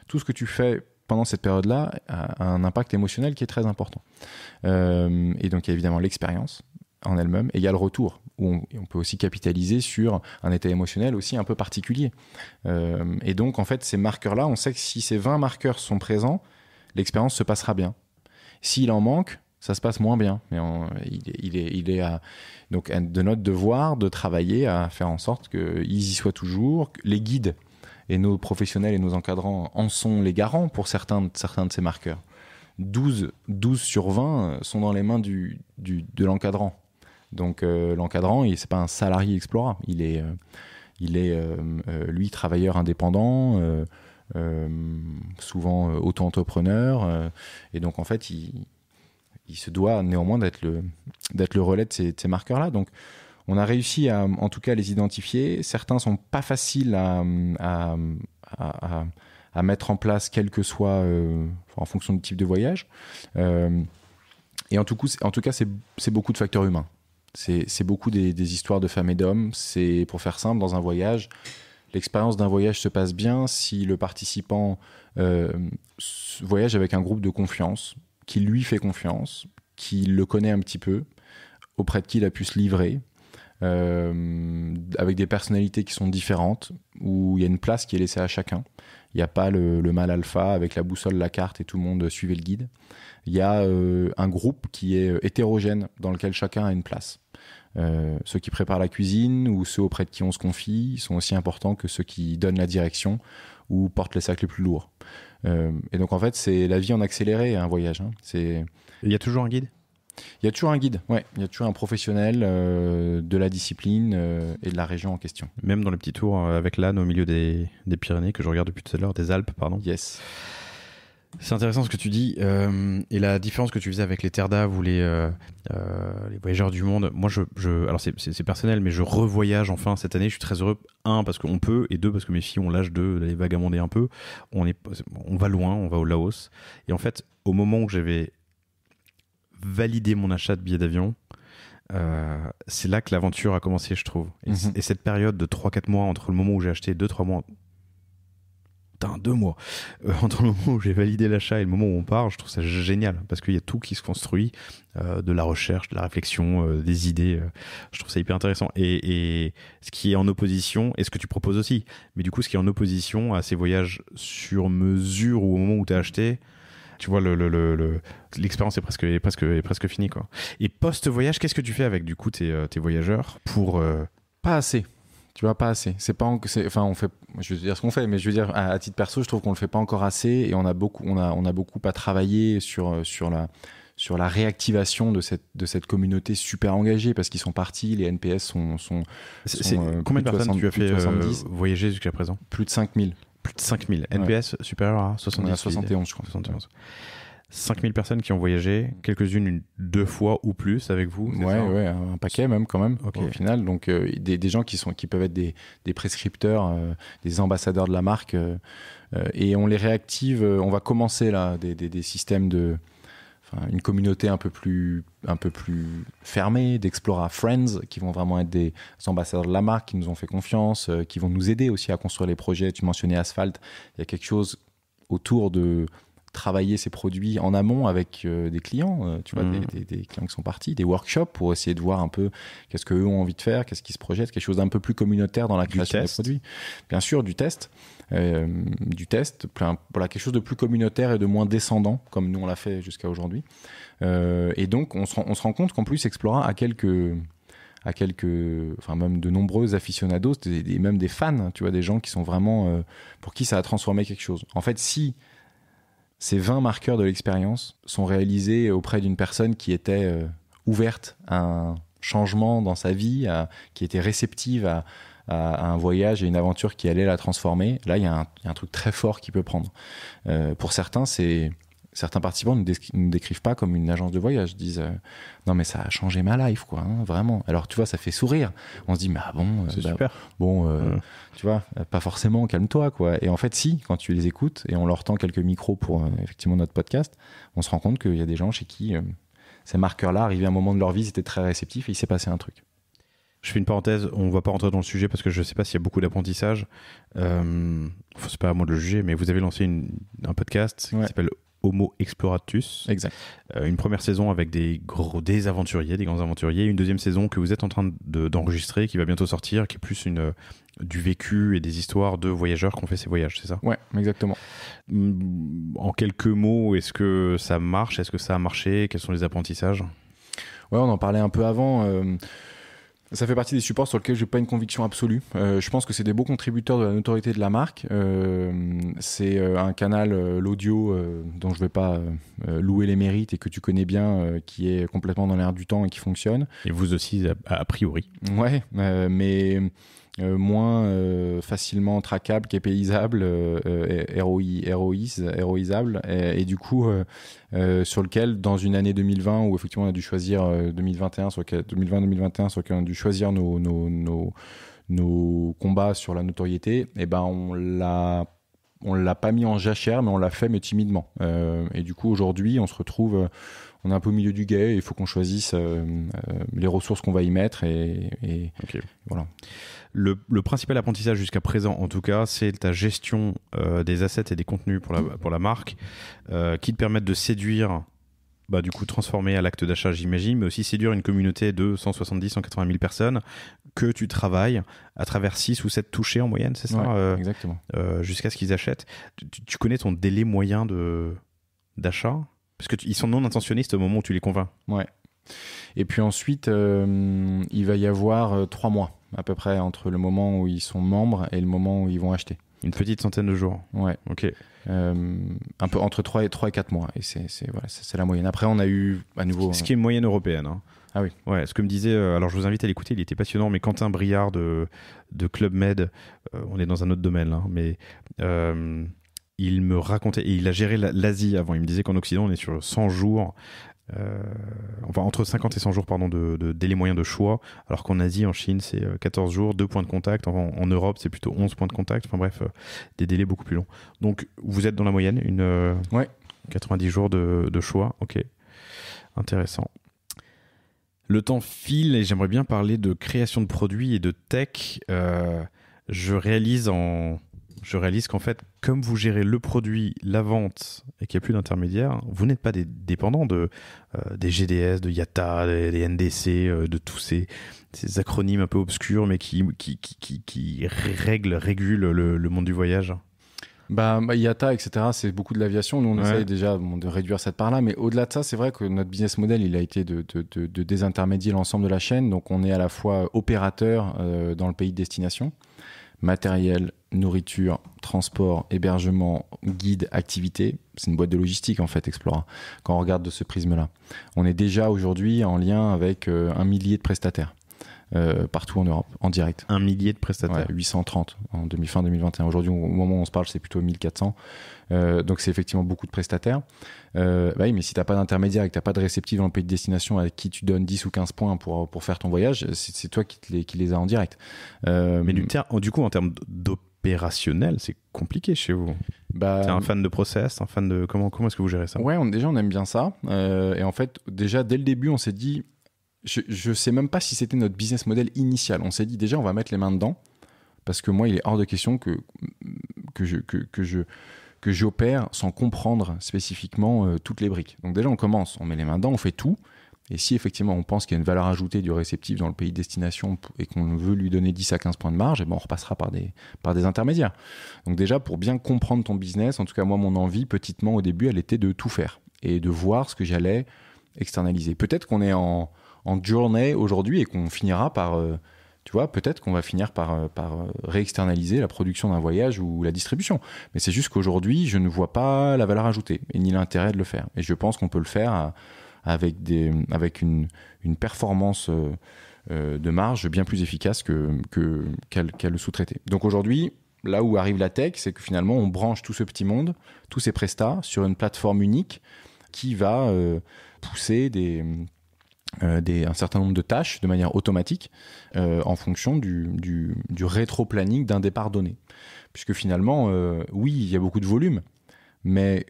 tout ce que tu fais pendant cette période-là a un impact émotionnel qui est très important. Et donc, il y a évidemment l'expérience en elle-même, et il y a le retour, où on peut aussi capitaliser sur un état émotionnel aussi un peu particulier. Et donc, en fait, ces marqueurs-là, on sait que si ces 20 marqueurs sont présents, l'expérience se passera bien. S'il en manque, ça se passe moins bien. Mais il est donc de notre devoir de travailler à faire en sorte qu'ils y soient toujours. Les guides et nos professionnels et nos encadrants en sont les garants pour certains de ces marqueurs. 12 sur 20 sont dans les mains de l'encadrant. Donc l'encadrant, c'est pas un salarié Explora. Il est lui travailleur indépendant, souvent auto-entrepreneur. Et donc en fait, il se doit néanmoins d'être le relais de ces marqueurs-là. Donc on a réussi en tout cas à les identifier. Certains sont pas faciles à mettre en place, quel que soit, en fonction du type de voyage. Et en tout cas, c'est beaucoup de facteurs humains. C'est beaucoup des histoires de femmes et d'hommes. C'est, pour faire simple, dans un voyage, l'expérience d'un voyage se passe bien si le participant voyage avec un groupe de confiance, qui lui fait confiance, qui le connaît un petit peu, auprès de qui il a pu se livrer, avec des personnalités qui sont différentes, où il y a une place qui est laissée à chacun. Il n'y a pas le mâle alpha avec la boussole, la carte et tout le monde suivait le guide. Il y a un groupe qui est hétérogène, dans lequel chacun a une place. Ceux qui préparent la cuisine ou ceux auprès de qui on se confie sont aussi importants que ceux qui donnent la direction ou portent les sacs les plus lourds. Et donc en fait, c'est la vie en accéléré, un voyage. Il y a toujours un guide ? Il y a toujours un guide, ouais. Il y a toujours un professionnel de la discipline et de la région en question. Même dans les petits tours avec l'âne au milieu des Pyrénées, que je regarde depuis tout à l'heure, des Alpes, pardon. Yes. C'est intéressant ce que tu dis. Et la différence que tu faisais avec les terres d'Ave ou les voyageurs du monde. Moi, alors c'est personnel, mais je revoyage enfin cette année. Je suis très heureux. 1, parce qu'on peut, et 2, parce que mes filles ont l'âge d'aller vagabonder un peu. On va loin, on va au Laos. Et en fait, au moment où j'avais validé mon achat de billets d'avion, c'est là que l'aventure a commencé, je trouve. Et cette période de 3-4 mois entre le moment où j'ai acheté, 2-3 mois, 2 mois, entre le moment où j'ai validé l'achat et le moment où on part, je trouve ça génial, parce qu'il y a tout qui se construit, de la recherche, de la réflexion, des idées. Je trouve ça hyper intéressant. Et ce qui est en opposition, et ce que tu proposes aussi, mais du coup, ce qui est en opposition à ces voyages sur mesure ou au moment où tu as acheté, tu vois, l'expérience est presque finie, quoi. Et post-voyage, qu'est-ce que tu fais avec, du coup, tes voyageurs pour... Pas assez. Tu vois, pas assez. On fait, je veux dire ce qu'on fait, mais je veux dire, à titre perso, je trouve qu'on le fait pas encore assez, et on a beaucoup à travailler sur la réactivation de cette communauté super engagée, parce qu'ils sont partis, les NPS sont combien de personnes tu as fait voyager jusqu'à présent? Plus de 5000. Plus de 5000. NPS supérieur à 70. On est à 71, je crois. 71. 5000 personnes qui ont voyagé, quelques-unes 2 fois ou plus avec vous. Ouais, un paquet même quand même, okay. Au final. Donc des gens qui peuvent être des prescripteurs, des ambassadeurs de la marque, et on les réactive. On va commencer là des systèmes une communauté un peu plus fermée, d'Explora Friends, qui vont vraiment être des ambassadeurs de la marque, qui nous ont fait confiance, qui vont nous aider aussi à construire les projets. Tu mentionnais Asphalt, il y a quelque chose autour de travailler ces produits en amont avec des clients, tu vois, des clients qui sont partis, des workshops pour essayer de voir un peu qu'est-ce qu'eux ont envie de faire, qu'est-ce qu'ils se projettent, quelque chose d'un peu plus communautaire dans la création des produits. Bien sûr, du test, voilà, quelque chose de plus communautaire et de moins descendant, comme nous on l'a fait jusqu'à aujourd'hui. Et donc, on se rend compte qu'en plus, Explora a même de nombreux aficionados, même des fans, tu vois, des gens qui sont vraiment, pour qui ça a transformé quelque chose. En fait, si ces 20 marqueurs de l'expérience sont réalisés auprès d'une personne qui était ouverte à un changement dans sa vie, qui était réceptive à un voyage et une aventure qui allait la transformer, là, il y a un truc très fort qui peut prendre. Pour certains, c'est certains participants ne nous décrivent pas comme une agence de voyage. Ils disent non mais ça a changé ma life, quoi, hein, vraiment. Alors tu vois, ça fait sourire. On se dit mais bon, c'est super. Tu vois, pas forcément, calme-toi, quoi. Et en fait, si, quand tu les écoutes et on leur tend quelques micros pour effectivement notre podcast, on se rend compte qu'il y a des gens chez qui ces marqueurs-là, arrivés à un moment de leur vie, ils étaient très réceptifs et il s'est passé un truc. Je fais une parenthèse, on ne va pas rentrer dans le sujet parce que je ne sais pas s'il y a beaucoup d'apprentissage. C'est pas à moi de le juger, mais vous avez lancé un podcast qui s'appelle Homo Exploratus. Exact. Une première saison avec des grands aventuriers. Une deuxième saison que vous êtes en train d'enregistrer, qui va bientôt sortir, qui est plus du vécu et des histoires de voyageurs qui ont fait ces voyages, c'est ça ? Ouais, exactement. En quelques mots, est-ce que ça marche ? Est-ce que ça a marché ? Quels sont les apprentissages ? Ouais, on en parlait un peu avant. Ça fait partie des supports sur lesquels je n'ai pas une conviction absolue. Je pense que c'est des beaux contributeurs de la notoriété de la marque. C'est un canal, l'audio, dont je ne vais pas louer les mérites et que tu connais bien, qui est complètement dans l'air du temps et qui fonctionne. Et vous aussi, a priori. Ouais, mais moins facilement traquable qu'épaysable, héroïsable. Et du coup, sur lequel, dans une année 2020, où effectivement on a dû choisir 2020-2021, sur lequel on a dû choisir nos combats sur la notoriété, et ben on l'a pas mis en jachère, mais on l'a fait, mais timidement. Et du coup, aujourd'hui, on se retrouve, on est un peu au milieu du guet, il faut qu'on choisisse les ressources qu'on va y mettre. Et voilà. Le principal apprentissage jusqu'à présent, en tout cas, c'est ta gestion des assets et des contenus pour la marque, qui te permettent de séduire, du coup, transformer à l'acte d'achat, j'imagine, mais aussi séduire une communauté de 170-180 000 personnes que tu travailles à travers 6 ou 7 touchés en moyenne, c'est ça ? Ouais, exactement. Jusqu'à ce qu'ils achètent. Tu connais ton délai moyen d'achat ? Parce qu'ils sont non intentionnistes au moment où tu les convaincs. Ouais. Et puis ensuite, il va y avoir 3 mois à peu près entre le moment où ils sont membres et le moment où ils vont acheter. Une petite centaine de jours. Ouais. Ok. Un peu entre 3 et 4 mois. Et c'est la moyenne. Après, on a eu à nouveau... Ce qui est une moyenne européenne. Hein. Ah oui. Ouais, ce que me disait, alors je vous invite à l'écouter, il était passionnant, mais Quentin Briard de Club Med, on est dans un autre domaine là, mais il me racontait, et il a géré l'Asie avant, il me disait qu'en Occident on est sur 100 jours, entre 50 et 100 jours de délai moyen de choix, alors qu'en Asie, en Chine, c'est 14 jours, 2 points de contact, en Europe c'est plutôt 11 points de contact, enfin bref, des délais beaucoup plus longs. Donc vous êtes dans la moyenne, 90 jours de choix, ok, intéressant. Le temps file et j'aimerais bien parler de création de produits et de tech. Je réalise qu'en fait, comme vous gérez le produit, la vente et qu'il n'y a plus d'intermédiaires, vous n'êtes pas dépendant des GDS, de IATA, des NDC, de tous ces acronymes un peu obscurs, mais qui régulent le monde du voyage. IATA, etc., c'est beaucoup de l'aviation. Nous, on essaye déjà de réduire cette part-là. Mais au-delà de ça, c'est vrai que notre business model, il a été de désintermédier l'ensemble de la chaîne. Donc, on est à la fois opérateur dans le pays de destination, matériel, nourriture, transport, hébergement, guide, activité. C'est une boîte de logistique, en fait, Explora, quand on regarde de ce prisme-là. On est déjà aujourd'hui en lien avec 1 millier de prestataires. Partout en Europe, en direct. 1 millier de prestataires. 830 en fin 2021. Aujourd'hui, au moment où on se parle, c'est plutôt 1400. Donc, c'est effectivement beaucoup de prestataires. Oui, mais si tu n'as pas d'intermédiaire et que tu n'as pas de réceptif dans le pays de destination à qui tu donnes 10 ou 15 points pour faire ton voyage, c'est toi qui les as en direct. Mais du coup, en termes d'opérationnel, c'est compliqué chez vous. T'es un fan de process, un fan de... Comment est-ce que vous gérez ça ? Ouais, déjà, on aime bien ça. Et en fait, déjà, dès le début, on s'est dit... Je sais même pas si c'était notre business model initial. On s'est dit déjà on va mettre les mains dedans parce que moi il est hors de question que j'opère sans comprendre spécifiquement toutes les briques. Donc déjà on commence, on met les mains dedans, on fait tout. Et si effectivement on pense qu'il y a une valeur ajoutée du réceptif dans le pays de destination et qu'on veut lui donner 10 à 15 points de marge, on repassera par des intermédiaires. Donc déjà pour bien comprendre ton business, en tout cas moi mon envie petitement au début elle était de tout faire et de voir ce que j'allais externaliser. Peut-être qu'on est en journée aujourd'hui et qu'on finira par, peut-être qu'on va finir par réexternaliser la production d'un voyage ou la distribution. Mais c'est juste qu'aujourd'hui, je ne vois pas la valeur ajoutée et ni l'intérêt de le faire. Et je pense qu'on peut le faire avec une performance de marge bien plus efficace qu'à le sous-traiter. Donc aujourd'hui, là où arrive la tech, c'est que finalement, on branche tout ce petit monde, tous ces prestats, sur une plateforme unique qui va pousser un certain nombre de tâches de manière automatique en fonction du rétro-planning d'un départ donné. Puisque finalement, oui, il y a beaucoup de volume, mais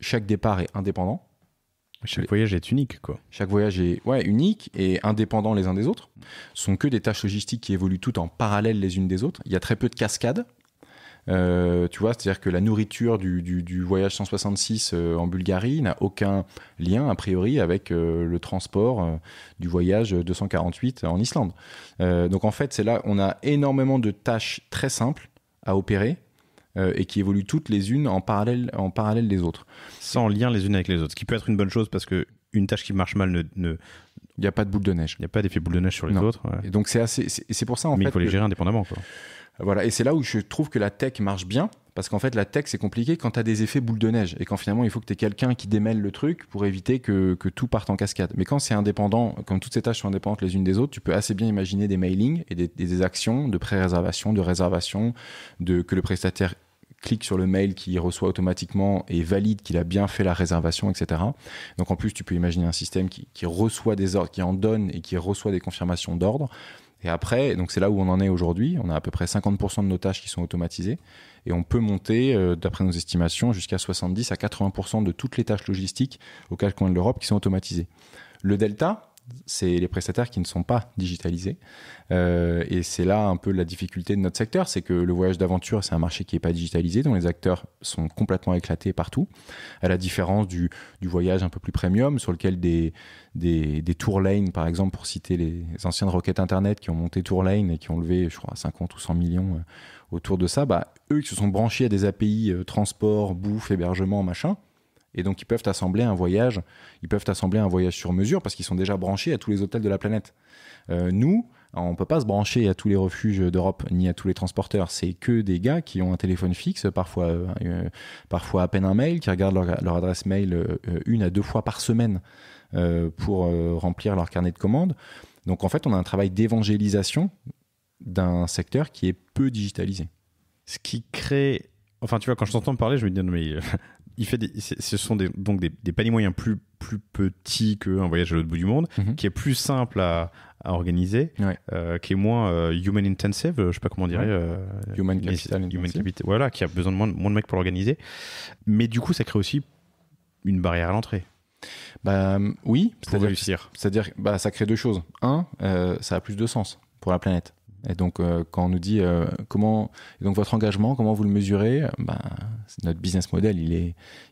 chaque départ est indépendant. Chaque voyage est unique, quoi. Chaque voyage est unique et indépendant les uns des autres. Ce sont que des tâches logistiques qui évoluent toutes en parallèle les unes des autres. Il y a très peu de cascades. Tu vois, c'est-à-dire que la nourriture du voyage 166 en Bulgarie n'a aucun lien, a priori, avec le transport du voyage 248 en Islande. Donc en fait, c'est là, on a énormément de tâches très simples à opérer et qui évoluent toutes les unes en parallèle des autres. Sans lien les unes avec les autres. Ce qui peut être une bonne chose parce qu'une tâche qui marche mal il n'y a pas de boule de neige. Il n'y a pas d'effet boule de neige sur les autres. Ouais. Et donc c'est pour ça en fait. Mais il faut les gérer indépendamment, quoi. Voilà, et c'est là où je trouve que la tech marche bien, parce qu'en fait la tech c'est compliqué quand tu as des effets boule de neige, et quand finalement il faut que tu aies quelqu'un qui démêle le truc pour éviter que tout parte en cascade. Mais quand c'est indépendant, comme toutes ces tâches sont indépendantes les unes des autres, tu peux assez bien imaginer des mailings et des actions de pré-réservation, de réservation, que le prestataire clique sur le mail qu'il reçoit automatiquement et valide qu'il a bien fait la réservation, etc. Donc en plus tu peux imaginer un système qui reçoit des ordres, qui en donne et qui reçoit des confirmations d'ordre. Et après, donc c'est là où on en est aujourd'hui. On a à peu près 50% de nos tâches qui sont automatisées. Et on peut monter, d'après nos estimations, jusqu'à 70 à 80% de toutes les tâches logistiques aux quatre coins de l'Europe qui sont automatisées. Le delta, c'est les prestataires qui ne sont pas digitalisés. Et c'est là un peu la difficulté de notre secteur, c'est que le voyage d'aventure, c'est un marché qui n'est pas digitalisé, dont les acteurs sont complètement éclatés partout, à la différence du voyage un peu plus premium, sur lequel des tour lane, par exemple, pour citer les anciennes requêtes Internet qui ont monté tour lane et qui ont levé, je crois, 50 ou 100 millions autour de ça, eux qui se sont branchés à des API transport, bouffe, hébergement, machin, et donc ils peuvent assembler un voyage sur mesure parce qu'ils sont déjà branchés à tous les hôtels de la planète. Nous, on ne peut pas se brancher à tous les refuges d'Europe ni à tous les transporteurs. C'est que des gars qui ont un téléphone fixe, parfois à peine un mail, qui regardent leur adresse mail 1 à 2 fois par semaine pour remplir leur carnet de commandes. Donc en fait, on a un travail d'évangélisation d'un secteur qui est peu digitalisé. Ce qui crée... Enfin, tu vois, quand je t'entends parler, je me dis, non, mais ce sont donc des paniers moyens plus petits qu'un voyage à l'autre bout du monde, qui est plus simple à organiser, qui est moins human intensive, je sais pas comment on dirait. Human capital. Voilà, qui a besoin de moins de mecs pour l'organiser. Mais du coup, ça crée aussi une barrière à l'entrée. Oui, pour réussir. C'est-à-dire ça crée deux choses. Un, ça a plus de sens pour la planète. Et donc, quand on nous dit donc votre engagement, comment vous le mesurez, notre business model,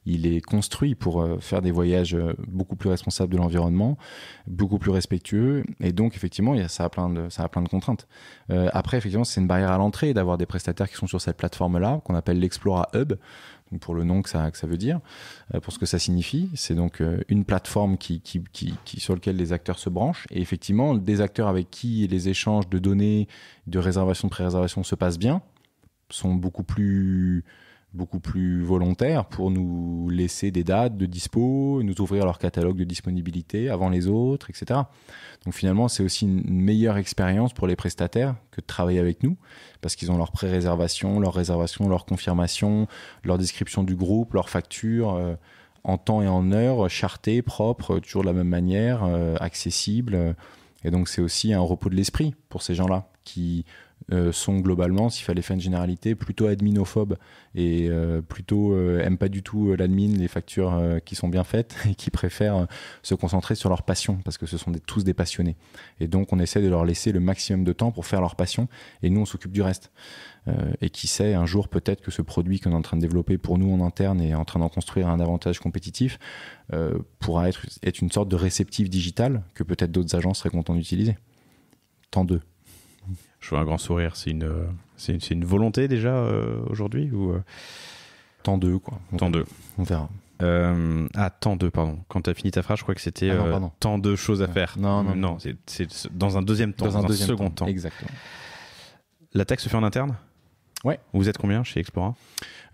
il est construit pour faire des voyages beaucoup plus responsables de l'environnement, beaucoup plus respectueux. Et donc, effectivement, ça a plein de contraintes. Après, effectivement, c'est une barrière à l'entrée d'avoir des prestataires qui sont sur cette plateforme-là, qu'on appelle l'Explora Hub, pour le nom que ça veut dire, pour ce que ça signifie. C'est donc une plateforme sur laquelle les acteurs se branchent. Et effectivement, des acteurs avec qui les échanges de données, de réservation, de pré-réservation se passent bien, sont beaucoup plus volontaires pour nous laisser des dates de dispo, nous ouvrir leur catalogue de disponibilité avant les autres, etc. Donc finalement, c'est aussi une meilleure expérience pour les prestataires que de travailler avec nous, parce qu'ils ont leur pré-réservation, leur confirmation, leur description du groupe, leur facture en temps et en heure, chartée, propre, toujours de la même manière, accessible. Et donc c'est aussi un repos de l'esprit pour ces gens-là qui sont globalement, s'il fallait faire une généralité, plutôt adminophobes et plutôt aiment pas du tout l'admin, les factures qui sont bien faites, et qui préfèrent se concentrer sur leur passion, parce que ce sont tous des passionnés. Et donc on essaie de leur laisser le maximum de temps pour faire leur passion, et nous on s'occupe du reste. Et qui sait, un jour peut-être que ce produit qu'on est en train de développer pour nous en interne et en train d'en construire un avantage compétitif pourra être une sorte de réceptif digital que peut-être d'autres agences seraient contents d'utiliser. Tant d'eux. Je vois un grand sourire. C'est une volonté déjà aujourd'hui ou Tant d'eux, quoi. Tant d'eux. On verra. Tant d'eux, pardon. Quand tu as fini ta phrase, je crois que c'était tant de choses à faire. Non, c'est dans un deuxième temps, dans un second temps. Exactement. La tech se fait en interne ? Ouais. Vous êtes combien chez Explora ?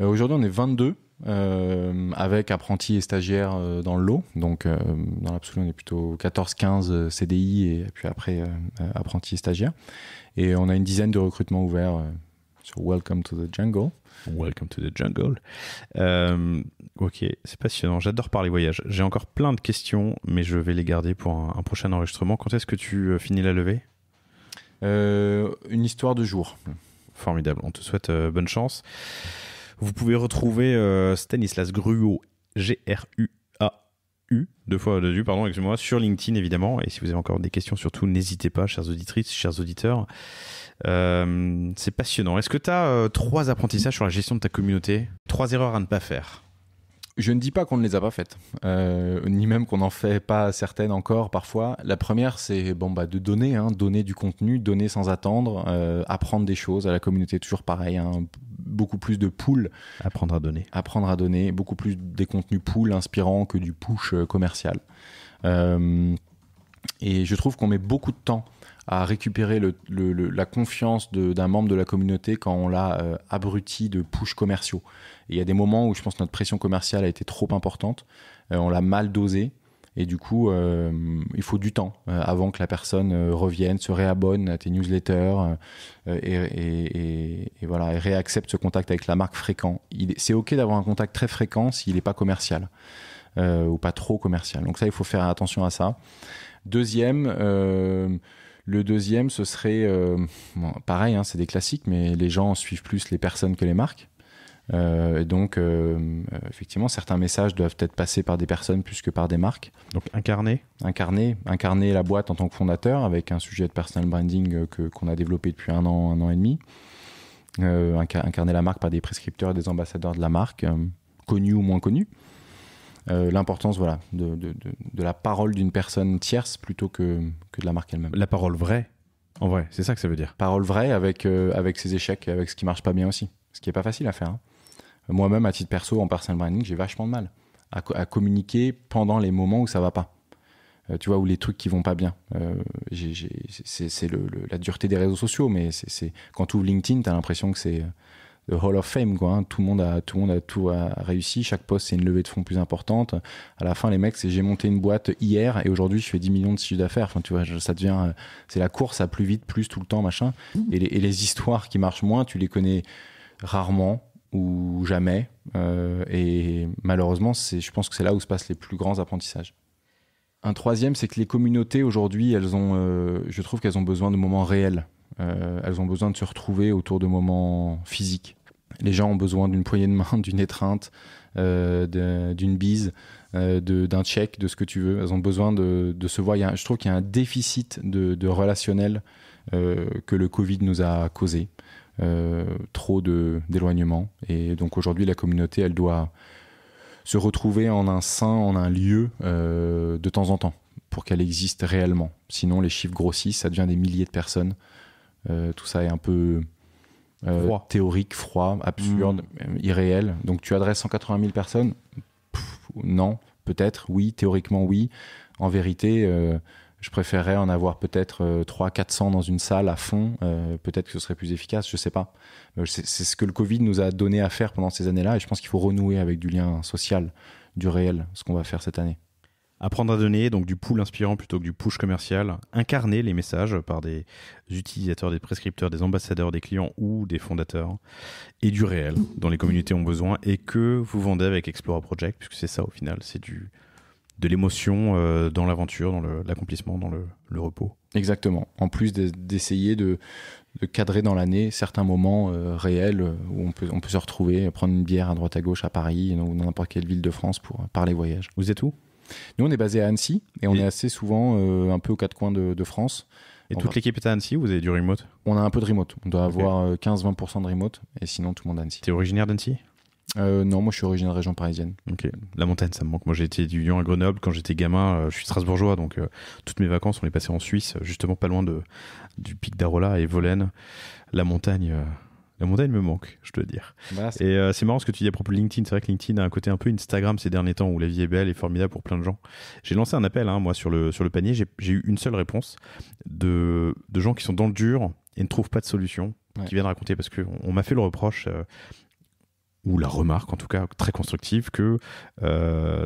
Aujourd'hui, on est 22. Avec apprentis et stagiaires dans le lot, donc dans l'absolu on est plutôt 14-15 CDI et puis après apprentis et stagiaires, et on a une dizaine de recrutements ouverts sur Welcome to the Jungle. Welcome to the jungle. Ok, c'est passionnant. J'adore parler voyage. J'ai encore plein de questions, mais je vais les garder pour un prochain enregistrement. Quand est-ce que tu finis la levée ? Une histoire de jour. Formidable. On te souhaite bonne chance. Vous pouvez retrouver Stanislas Gruau, Gruau, deux fois dessus, pardon, excusez-moi, sur LinkedIn évidemment. Et si vous avez encore des questions, surtout, n'hésitez pas, chères auditrices, chers auditeurs. C'est passionnant. Est-ce que tu as 3 apprentissages sur la gestion de ta communauté ? 3 erreurs à ne pas faire ? Je ne dis pas qu'on ne les a pas faites, ni même qu'on n'en fait pas certaines encore parfois. La première, c'est de donner, donner du contenu, donner sans attendre, apprendre des choses à la communauté, toujours pareil, beaucoup plus de pull. Apprendre à donner, beaucoup plus des contenus pull inspirants que du push commercial. Et je trouve qu'on met beaucoup de temps à récupérer la confiance d'un membre de la communauté quand on l'a abruti de push commerciaux. Et il y a des moments où je pense que notre pression commerciale a été trop importante, on l'a mal dosée, et du coup, il faut du temps avant que la personne revienne, se réabonne à tes newsletters et voilà, et réaccepte ce contact avec la marque fréquent. C'est OK d'avoir un contact très fréquent s'il n'est pas commercial ou pas trop commercial. Donc ça, il faut faire attention à ça. Le deuxième, ce serait, pareil, c'est des classiques, mais les gens suivent plus les personnes que les marques. Donc, effectivement, certains messages doivent être passés par des personnes plus que par des marques. Donc, incarner la boîte en tant que fondateur avec un sujet de personal branding qu'on a développé depuis un an et demi. Incarner la marque par des prescripteurs et des ambassadeurs de la marque, connus ou moins connus. L'importance de la parole d'une personne tierce plutôt que de la marque elle-même. La parole vraie, en vrai, c'est ça que ça veut dire. Parole vraie avec ses échecs, avec ce qui marche pas bien aussi, ce qui est pas facile à faire. Moi-même, à titre perso, en personal branding, j'ai vachement de mal à communiquer pendant les moments où ça va pas. Tu vois, où les trucs qui vont pas bien. C'est la dureté des réseaux sociaux, mais quand tu ouvres LinkedIn, t'as l'impression que c'est the Hall of Fame, quoi. Tout le monde a tout réussi. Chaque poste, c'est une levée de fonds plus importante. À la fin, les mecs, j'ai monté une boîte hier et aujourd'hui, je fais 10 millions de chiffre d'affaires. Enfin, tu vois, ça devient, c'est la course à plus vite, plus tout le temps, machin. Et les histoires qui marchent moins, tu les connais rarement ou jamais. Et malheureusement, je pense que c'est là où se passent les plus grands apprentissages. Un troisième, c'est que les communautés aujourd'hui, je trouve qu'elles ont besoin de moments réels. Elles ont besoin de se retrouver autour de moments physiques. Les gens ont besoin d'une poignée de main, d'une étreinte, d'une bise, d'un check, de ce que tu veux. Elles ont besoin de se voir. Je trouve qu'il y a un déficit de relationnel que le Covid nous a causé. Trop d'éloignement. Et donc aujourd'hui, la communauté, elle doit se retrouver en un lieu de temps en temps pour qu'elle existe réellement. Sinon, les chiffres grossissent, ça devient des milliers de personnes. Tout ça est un peu théorique, froid, absurde, irréel. Donc tu adresses 180 000 personnes ? Non, peut-être, oui, théoriquement oui. En vérité, je préférerais en avoir peut-être 300-400 dans une salle à fond. Peut-être que ce serait plus efficace, je sais pas. C'est ce que le Covid nous a donné à faire pendant ces années-là, et je pense qu'il faut renouer avec du lien social, du réel, ce qu'on va faire cette année. Apprendre à donner, donc du pull inspirant plutôt que du push commercial. Incarner les messages par des utilisateurs, des prescripteurs, des ambassadeurs, des clients ou des fondateurs. Et du réel, dont les communautés ont besoin et que vous vendez avec Explora Project, puisque c'est ça au final, c'est de l'émotion dans l'aventure, dans l'accomplissement, dans le repos. Exactement. En plus d'essayer de cadrer dans l'année certains moments réels où on peut se retrouver, prendre une bière à droite à gauche à Paris ou dans n'importe quelle ville de France pour parler voyage. Vous êtes où ? Nous, on est basé à Annecy et on est assez souvent un peu aux quatre coins de France. Et toute l'équipe est à Annecy ou vous avez du remote ? On a un peu de remote. On doit avoir 15-20% de remote et sinon tout le monde à Annecy. T'es originaire d'Annecy ? Non, moi je suis originaire de région parisienne. Ok. La montagne, ça me manque. Moi j'ai été étudiant à Grenoble quand j'étais gamin. Je suis strasbourgeois, donc toutes mes vacances on les passées en Suisse, justement pas loin du pic d'Arolla et Volène. La montagne me manque, je dois dire. Bah, et c'est marrant ce que tu dis à propos de LinkedIn. C'est vrai que LinkedIn a un côté un peu Instagram ces derniers temps où la vie est belle et formidable pour plein de gens. J'ai lancé un appel, moi, sur le panier. J'ai eu une seule réponse de gens qui sont dans le dur et ne trouvent pas de solution, qui viennent raconter, parce qu'on m'a fait le reproche, ou la remarque en tout cas, très constructive, que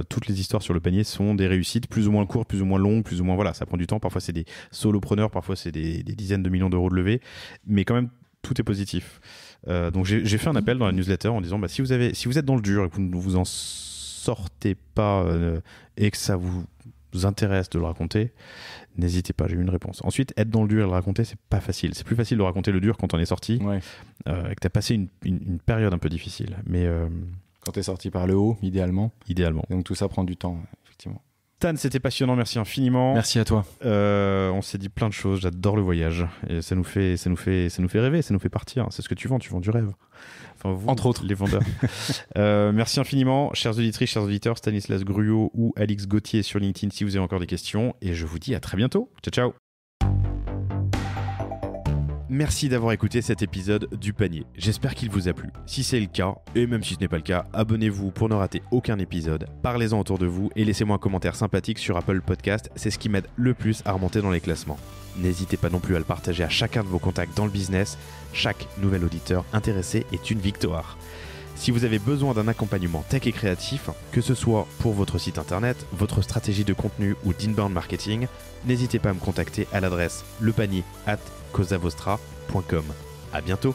toutes les histoires sur le panier sont des réussites plus ou moins courtes, plus ou moins longues, plus ou moins, voilà, ça prend du temps. Parfois c'est des solopreneurs, parfois c'est des dizaines de millions d'euros de levée, mais quand même tout est positif. Donc j'ai fait un appel dans la newsletter en disant si vous êtes dans le dur et que vous ne vous en sortez pas et que ça vous intéresse de le raconter, n'hésitez pas, j'ai eu une réponse. Ensuite, être dans le dur et le raconter, c'est pas facile. C'est plus facile de raconter le dur quand on est sorti et que t'as passé une période un peu difficile. Mais quand t'es sorti par le haut, idéalement. Donc tout ça prend du temps, effectivement. Tan, c'était passionnant, merci infiniment. Merci à toi. On s'est dit plein de choses, j'adore le voyage et ça nous fait rêver, ça nous fait partir. C'est ce que tu vends du rêve. Enfin, vous, entre autres, les vendeurs. Merci infiniment, chères auditrices, chers auditeurs, Stanislas Gruot ou Alix Gauthier sur LinkedIn si vous avez encore des questions et je vous dis à très bientôt. Ciao, ciao. Merci d'avoir écouté cet épisode du panier. J'espère qu'il vous a plu. Si c'est le cas, et même si ce n'est pas le cas, abonnez-vous pour ne rater aucun épisode. Parlez-en autour de vous et laissez-moi un commentaire sympathique sur Apple Podcast. C'est ce qui m'aide le plus à remonter dans les classements. N'hésitez pas non plus à le partager à chacun de vos contacts dans le business. Chaque nouvel auditeur intéressé est une victoire. Si vous avez besoin d'un accompagnement tech et créatif, que ce soit pour votre site internet, votre stratégie de contenu ou d'inbound marketing, n'hésitez pas à me contacter à l'adresse lepanier@causavostra.com. À bientôt.